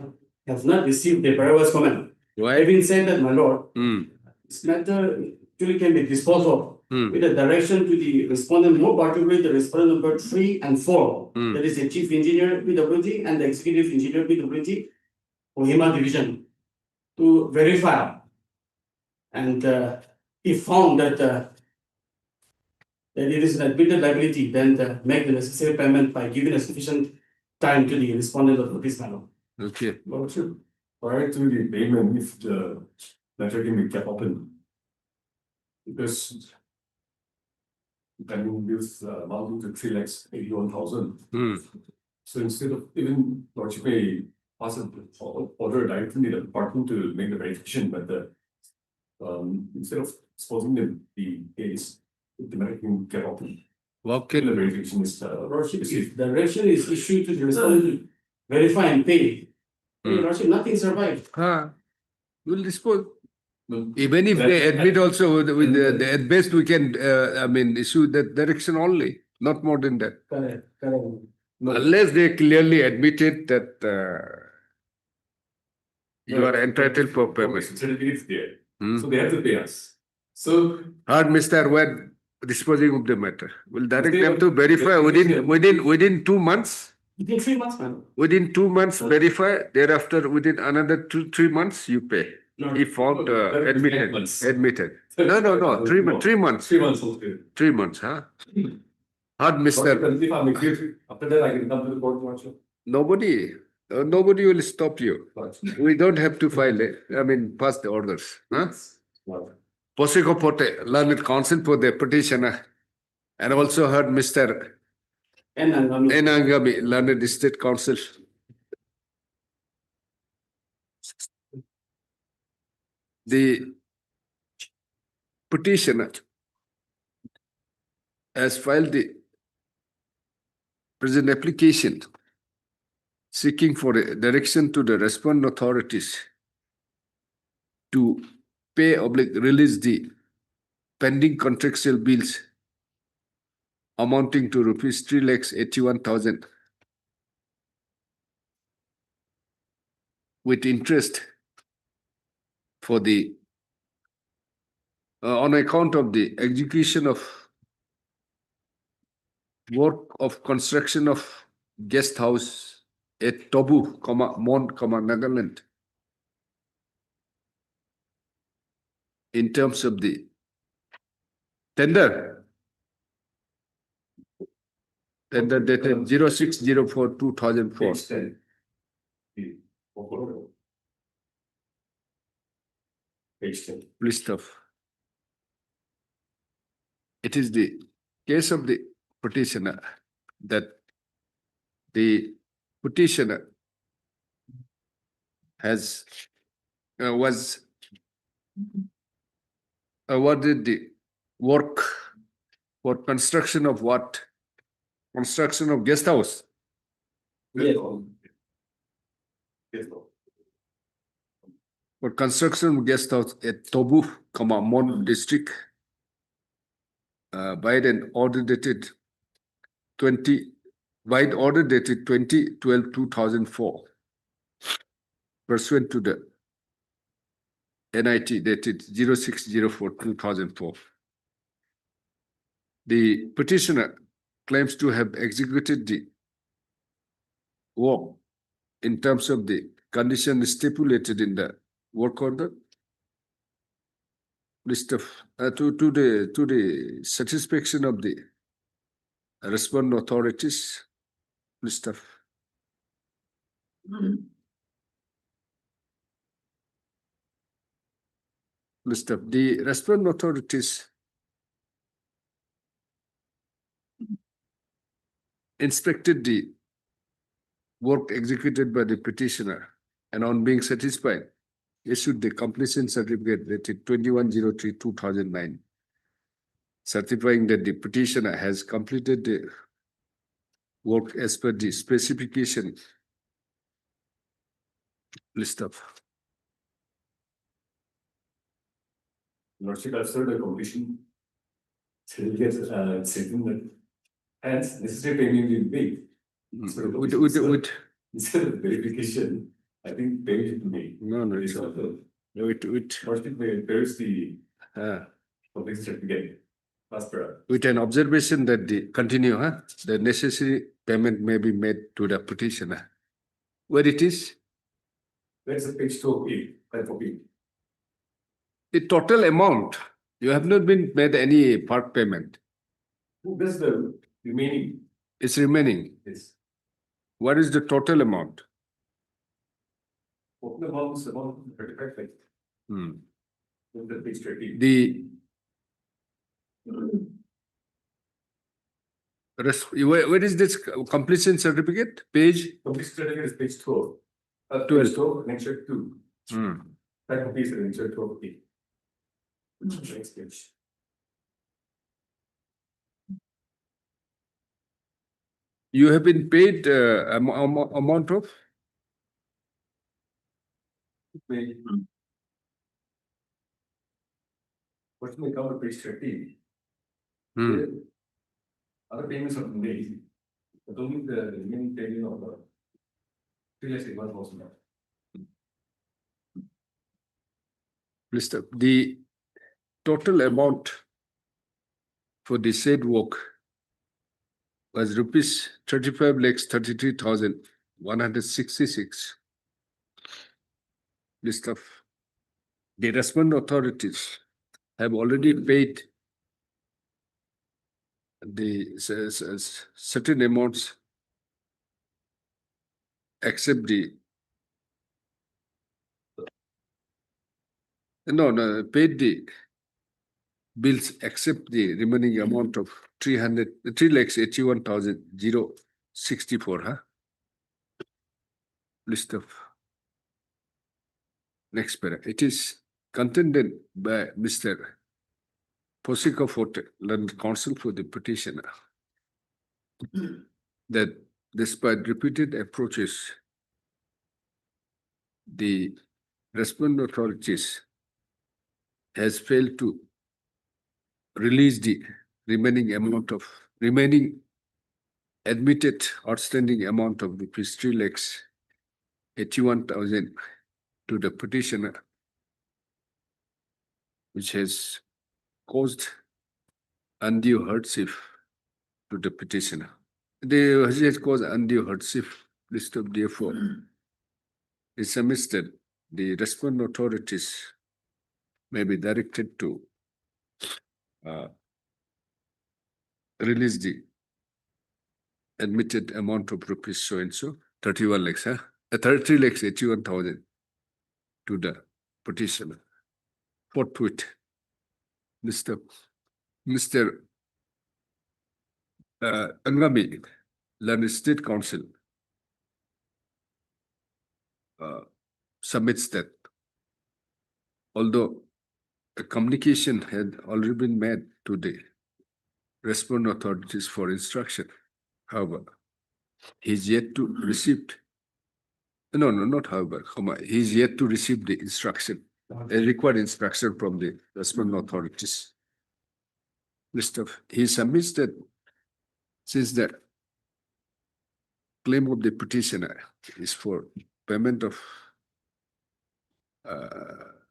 have not received the Paragraph's comment. Why? Having said that, my lord, Hmm. this matter actually can be disposed of Hmm. with a direction to the respondent, more particularly the respondent number 3 and 4. Hmm. That is the chief engineer PWG and the executive engineer PWG, Kohima division, to verify. And if found that it is an admitted liability, then make the necessary payment by giving a sufficient time to the respondent of this matter. Okay. Lordship, prior to the payment, if the matter can be kept open. Because pending bills amounting to 3,81,000. Hmm. So instead of even Lordship may pass an order directly to the department to make the verification, but instead of exposing the case, the matter can get open. What The can verification is Lordship, received. if direction is issued to the respondent to verify and pay, Hmm. Lordship, nothing survived. We'll dispose. No, Even if that- they admit also with and- at best we can, issue that direction only, not more than that. Correct. Unless they clearly admitted that you are entitled for payment. Certificate is there, Hmm. so they have to pay us. So Heard Mr. Wed disposing of the matter. We'll direct They- them to verify within 2 months. Within 3 months, man. Within 2 months, verify. Thereafter, within another 3 months, you pay. If found admitted. No. 3 months. 3 months. 3 months okay. 3 months, huh? Heard Mr. If I'm accused, after that I can come to the court, Lordship. Nobody will stop you. We don't have to file it. Pass the orders. Huh? Posiko Pote, learned counsel for the petitioner. And also heard Mr. And Enangami, learned state counsel. The petitioner has filed the present application seeking for a direction to the respondent authorities to pay or release the pending contractual bills amounting to rupees 3,81,000 with interest for the on account of the execution of work of construction of guest house at Tobu, Mount, Nagaland. In terms of the tender dated 06/04/2004. Page 10. The proposal. Page 10. List of. It is the case of the petitioner that the petitioner was awarded the work for construction of what? Construction of guest house. Yes. Yes. For construction of guest house at Tobu, Mon district. By an order dated 2012/2004 pursuant to the NIT dated 06/04/2004. The petitioner claims to have executed the work in terms of the condition stipulated in the work order. List of to the satisfaction of the respondent authorities. List of the respondent authorities inspected the work executed by the petitioner and on being satisfied issued the completion certificate dated 21/03/2009 certifying that the petitioner has completed the work as per the specification list of. Lordship, I've served the completion. Certificate, settlement. Hence, necessary payment will be. With Instead of verification, I think payment should be. no, It's also, with Lordship, there is the uh, public certificate. As per. with an observation that the necessary payment may be made to the petitioner. Where it is, That's a page 2 type of it. the total amount, you have not been made any part payment. That's the remaining. It's remaining. Yes. What is the total amount? Total amount is about 35 lakhs. Hmm. In the page 30. The where is this completion certificate? Page? Complete certificate is page 12. 12. Page 12, next year 2. Hmm. Type of piece is next year 12. Next page. You have been paid amount of? Page. What's my cover page 30? Hmm. Other payments are made. But only the remaining payment of the 3,81,000. List of the total amount for the said work was rupees 35 lakhs 33,166. List of the respondent authorities have already paid the certain amounts except the paid the bills except the remaining amount of 3 lakhs 81,064. Huh? List of next para. It is contended by Mr. Posika Forte, learned counsel for the petitioner, that despite repeated approaches, the respondent authorities has failed to release the remaining admitted outstanding amount of rupees 3 lakhs 81,000 to the petitioner, which has caused undue hardship to the petitioner. It has caused undue hardship. List of therefore, it submits that the respondent authorities may be directed to release the admitted amount of rupees so and so 31 lakhs, 33 lakhs 81,000 to the petitioner. Forthwith, Mr. Angami, Learned State Council, submits that although a communication had already been made to the respondent authorities for instruction, however, he is yet to receive. No, not however, he is yet to receive the instruction, a required instruction from the respondent authorities. List of he submits that since the claim of the petitioner is for payment of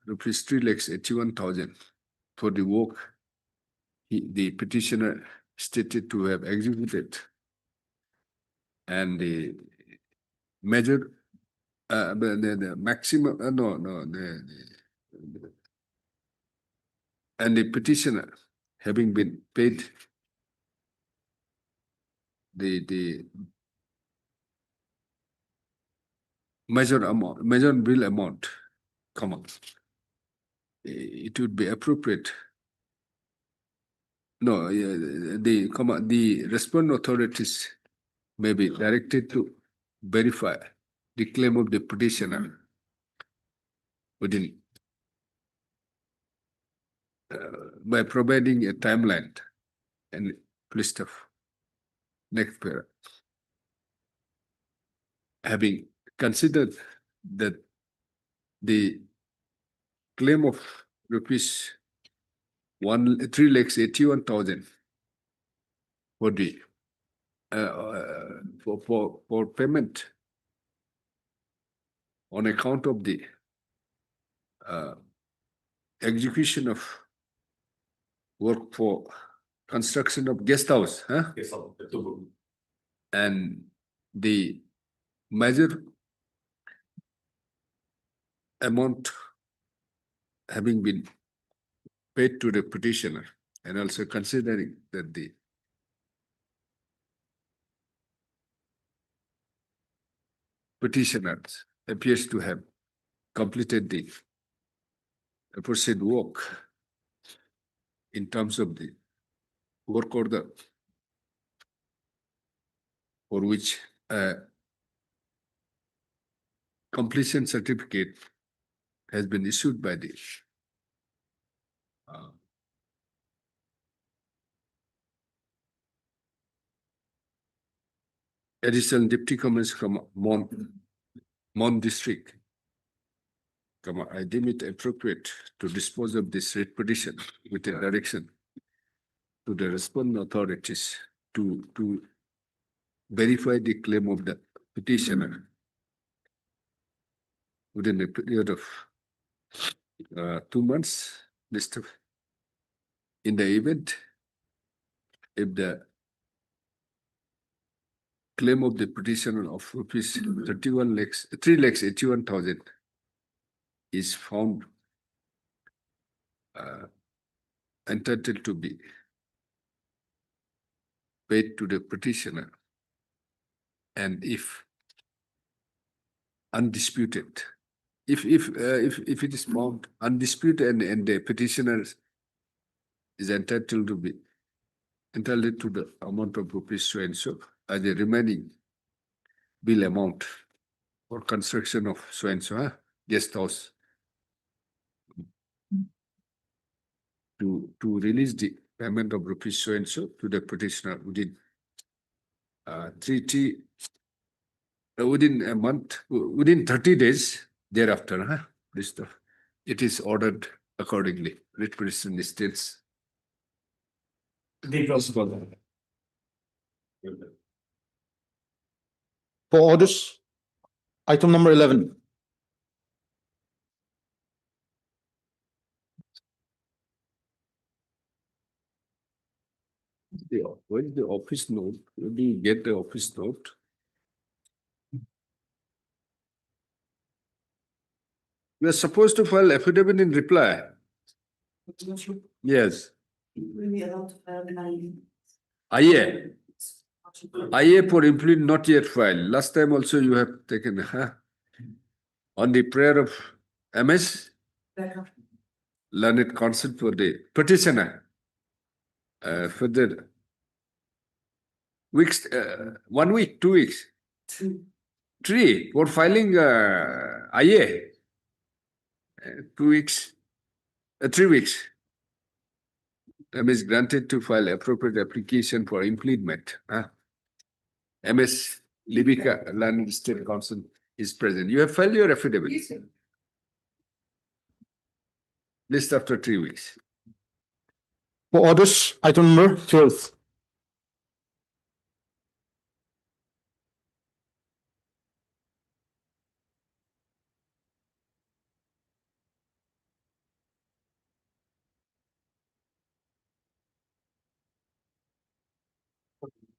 rupees 3 lakhs 81,000 for the work the petitioner stated to have executed, and the major the maximum and the petitioner having been paid the major bill amount, it would be appropriate. No, the respondent authorities may be directed to verify the claim of the petitioner within by providing a timeline and list of next para. Having considered that the claim of rupees 3,81,000 for the for payment on account of the execution of work for construction of guest house, huh? Yes, sir. And the major amount having been paid to the petitioner, and also considering that the petitioner appears to have completed the aforesaid work in terms of the work order for which completion certificate has been issued by the additional deputy commissioner from Mon district. I deem it appropriate to dispose of this writ petition with a direction to the responding authorities to verify the claim of the petitioner within a period of 2 months. In the event, if the claim of the petitioner of rupees 3,81,000 is found entitled to be paid to the petitioner, and if undisputed, if it is found undisputed and the petitioner is entitled to the amount of rupees so and so as the remaining bill amount for construction of so and so guest house, to release the payment of rupees so and so to the petitioner within within a month, within 30 days thereafter. This stuff, it is ordered accordingly. Writ petition states. For orders, item number 11. Where is the office note? Where do you get the office note? We are supposed to file affidavit in reply. Yes. IA for implement not yet filed. Last time also you have taken on the prayer of MS. Learned consent for the petitioner. For the weeks, 1 week, 2 weeks, 3 for filing IA. 2 weeks, 3 weeks. MS granted to file appropriate application for implement. MS Libica, Learned State Council is present. You have filed your affidavit. List after 3 weeks. For orders, item number 12.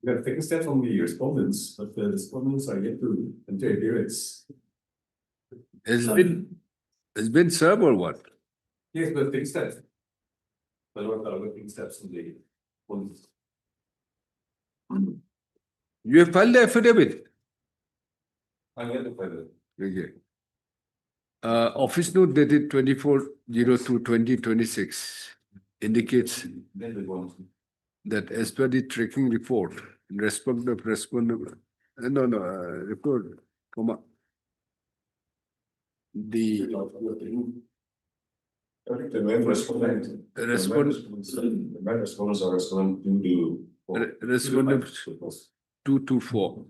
We have taken steps on the respondents, but the respondents are yet to enter appearance. It's been served or what? Yes, but taking steps. But what are taking steps on the respondents? You have filed the affidavit. I'm yet to file it. Okay. Office note dated 24/02/2026 indicates Then the ones. that as per the tracking report, in respect of respondent, report, the The main respondents are responding to. respondent 224,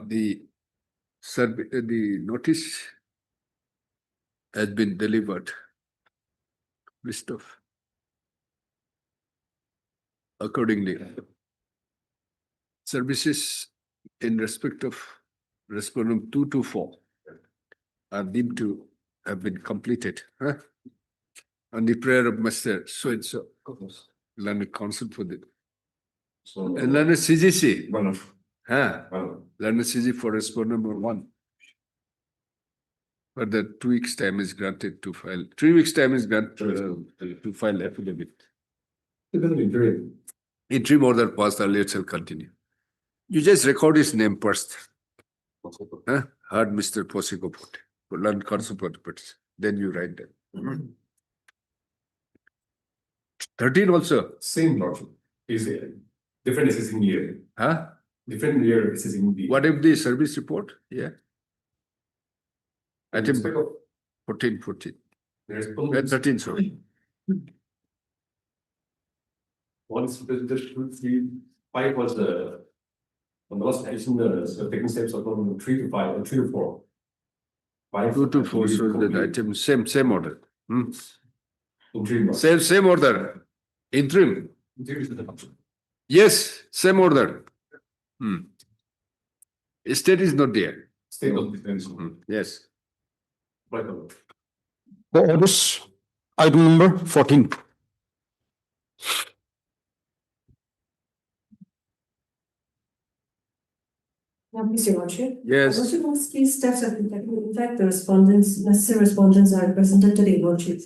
the Sir, the notice has been delivered. List of accordingly. Services in respect of respondent 2 to 4 are deemed to have been completed. On the prayer of Master so and so. Learned counsel for the and learned CGC. Learned CG for respondent number 1. But the 2 weeks time is granted to file. 3 weeks time is granted to file affidavit. Interim order passed earlier shall continue. You just record his name first. Heard Mr. Posiko put. Learn counsel for the parties. Then you write them. 13 also. Same lordship. Is a different assessing year. Different year assessing the. What if the service report? Yeah. I think Respect of 14. there's 13, sorry. once the 5 was the on the last edition, the taking steps of from 3 to 5 or 3 to 4. 5 2 to 4 shows that item same order. Interim. Same order. Interim. Interim is the function. Yes, same order. State is not there. State of defense. Yes. Right. The orders, item number 14. Mr. Lordship. Yes. Lordship, most key steps have been taken. In fact, the necessary respondents are presented today, Lordship.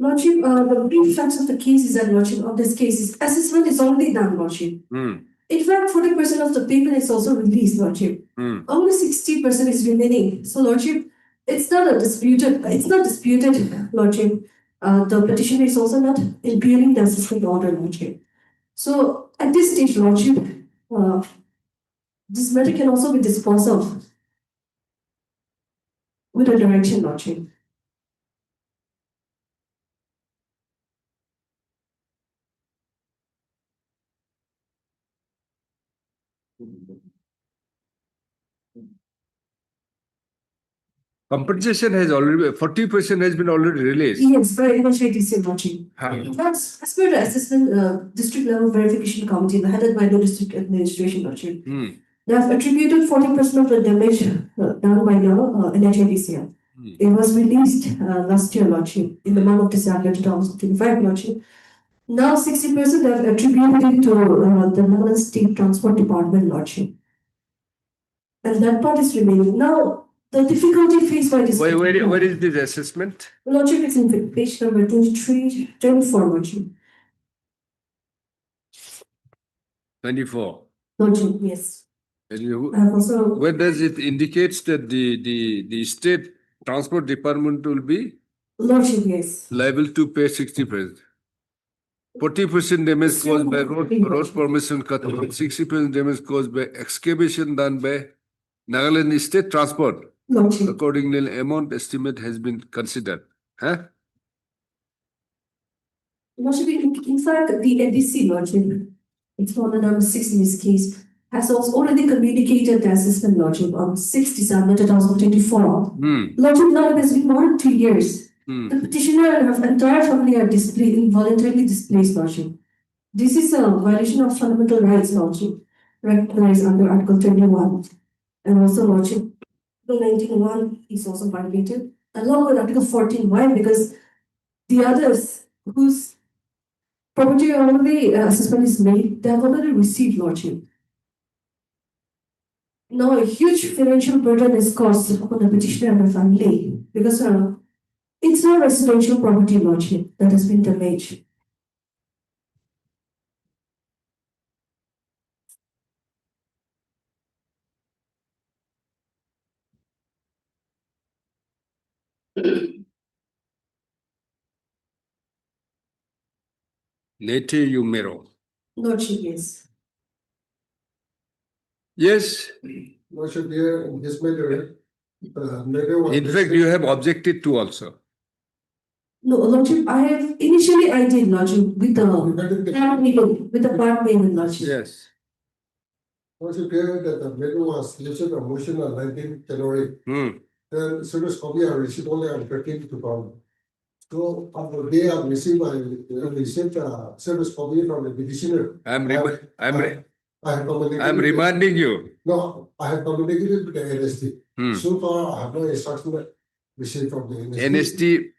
Lordship, the brief facts of the case is that, Lordship, of this case is assessment is already done, Lordship. In fact, 40% of the payment is also released, Lordship. Only 60% is remaining. So, Lordship, it's not disputed, Lordship. The petitioner is also not impugning the assessment order, Lordship. So, at this stage, Lordship, this matter can also be disposed of with a direction, Lordship. Compensation has already 40% has been already released. Yes, very much it is, Lordship. That's as per the assessment district level verification committee headed by the district administration, Lordship. They have attributed 40% of the damage done by the NHIDCL. It was released last year, Lordship, in the month of December 2025, Lordship. Now 60% they have attributed it to the Nagaland State Transport Department, Lordship. And that part is remaining. Now, the difficulty faced by this. Where is this assessment? Lordship, it's in page number 23, 24, Lordship. 24. Lordship, yes. And Also, where does it indicates that the state transport department will be Lordship, yes. liable to pay 60%. 40% damage caused by road formation cut, 60% damage caused by excavation done by Nagaland State Transport. Lordship. Accordingly, amount estimate has been considered. Lordship, in fact, the NDC, Lordship, it's order number 6 in this case, has also already communicated the assessment, Lordship, on 6 December 2024. Lordship, now it has been more than 2 years. The petitioner and her entire family are involuntarily displaced, Lordship. This is a violation of fundamental rights, Lordship, recognized under Article 21. And also, Lordship, Article 19.1 is also violated, along with Article 14. Why? Because the others whose property already assessment is made, they have already received, Lordship. Now, a huge financial burden is caused upon the petitioner and her family because it's not residential property, Lordship, that has been damaged. Nete Yumero. Lordship, yes. Yes. Lordship, here in this matter, matter was. In fact, you have objected to also. No, Lordship, I did, Lordship, with the part payment, Lordship. Yes. Lordship, here that the matter was listed a motion on 19th January. Then service copy I received only on 13th to come. So on the day I received, service copy from the petitioner. I have communicated. I'm reminding you. No, I have communicated with the NST. So far, I have no instruction received from the NST. NST,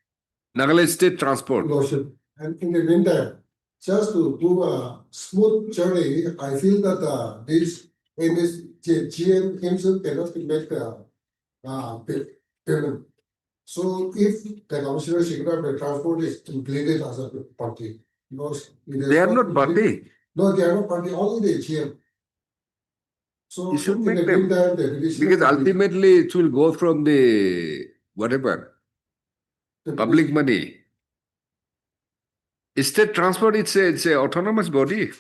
Nagaland State Transport. Lordship. And in the meantime, just to do a smooth journey, I feel that this GM himself cannot make the payment. So if the Commissioner Secretary of Transport is included as a party, because They are not party. No, they are not party, only the GM. So You should in make the them. meantime, the petitioner- Because ultimately it will go from the whatever, the public money. State transport, it's a autonomous body.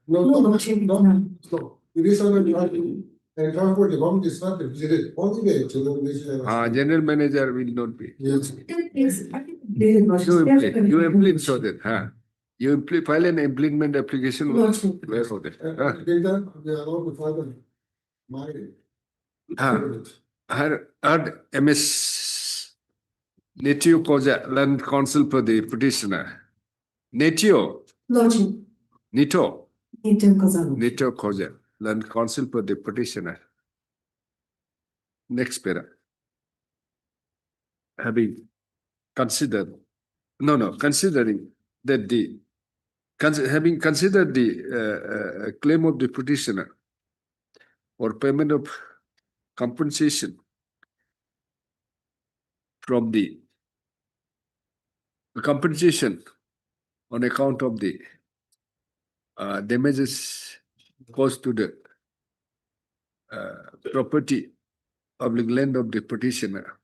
No, No, no, Lordship, no, no. no. It is on the and transport department is not visited, only the general manager. General manager will not be. Yes. You implement so that, you file an implement application. Lordship. Where for that? Then they are allowed to file my. Heard MS Netio Koja, Land Council for the petitioner. Netio, Lordship, Nito, Nitin Kazan. Netio Koja, Land Council for the petitioner. Next para. Having considered, considering that having considered the claim of the petitioner or payment of compensation from the compensation on account of the damages caused to the property of the land of the petitioner,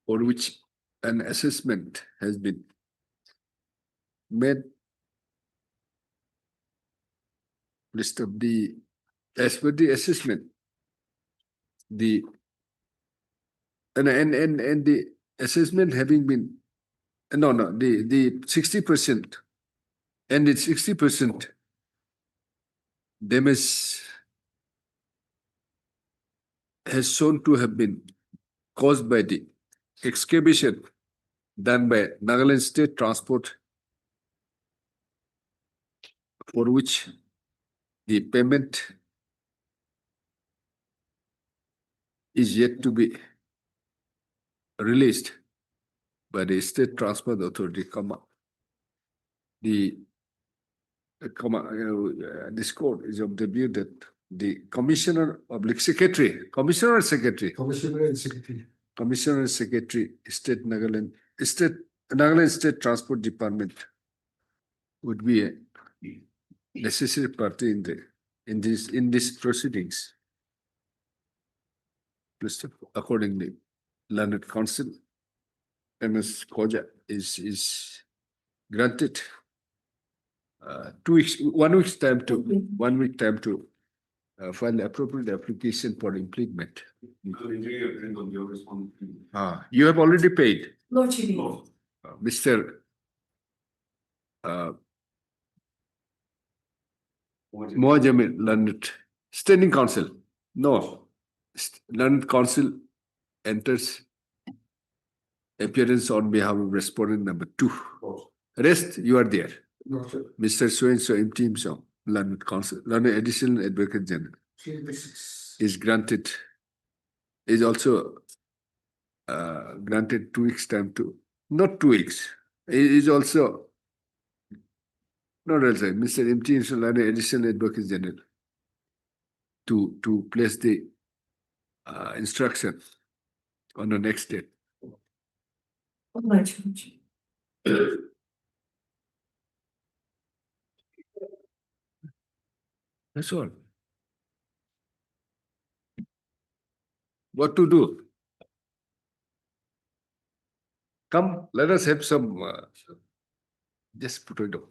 for which an assessment has been made. List of the, as per the assessment, the and the assessment having been the 60% and it's 60% damage has shown to have been caused by the excavation done by Nagaland State Transport, for which the payment is yet to be released by the State Transport Authority, this court is of the view that the Commissioner, Secretary, Commissioner and Secretary, State Nagaland State Transport Department would be a necessary party in these proceedings. Accordingly, Learned Council MS Koja is granted 2 weeks, 1 week's time to 1 week time to file the appropriate application for implement. You have already paid, Lordship, Mr. Moajamil, Learned Standing Council. No, Learned Council enters appearance on behalf of respondent number 2. Rest, you are there. Mr. So-and-so, MT himself, Learned Council, Learned Additional Advocate General is granted, is also granted 2 weeks time to, not 2 weeks, is also, not else, Mr. MT himself, Learned Additional Advocate General to place the instruction on the next date. Lordship. That's all. What to do? Come, let us have some, just put it on.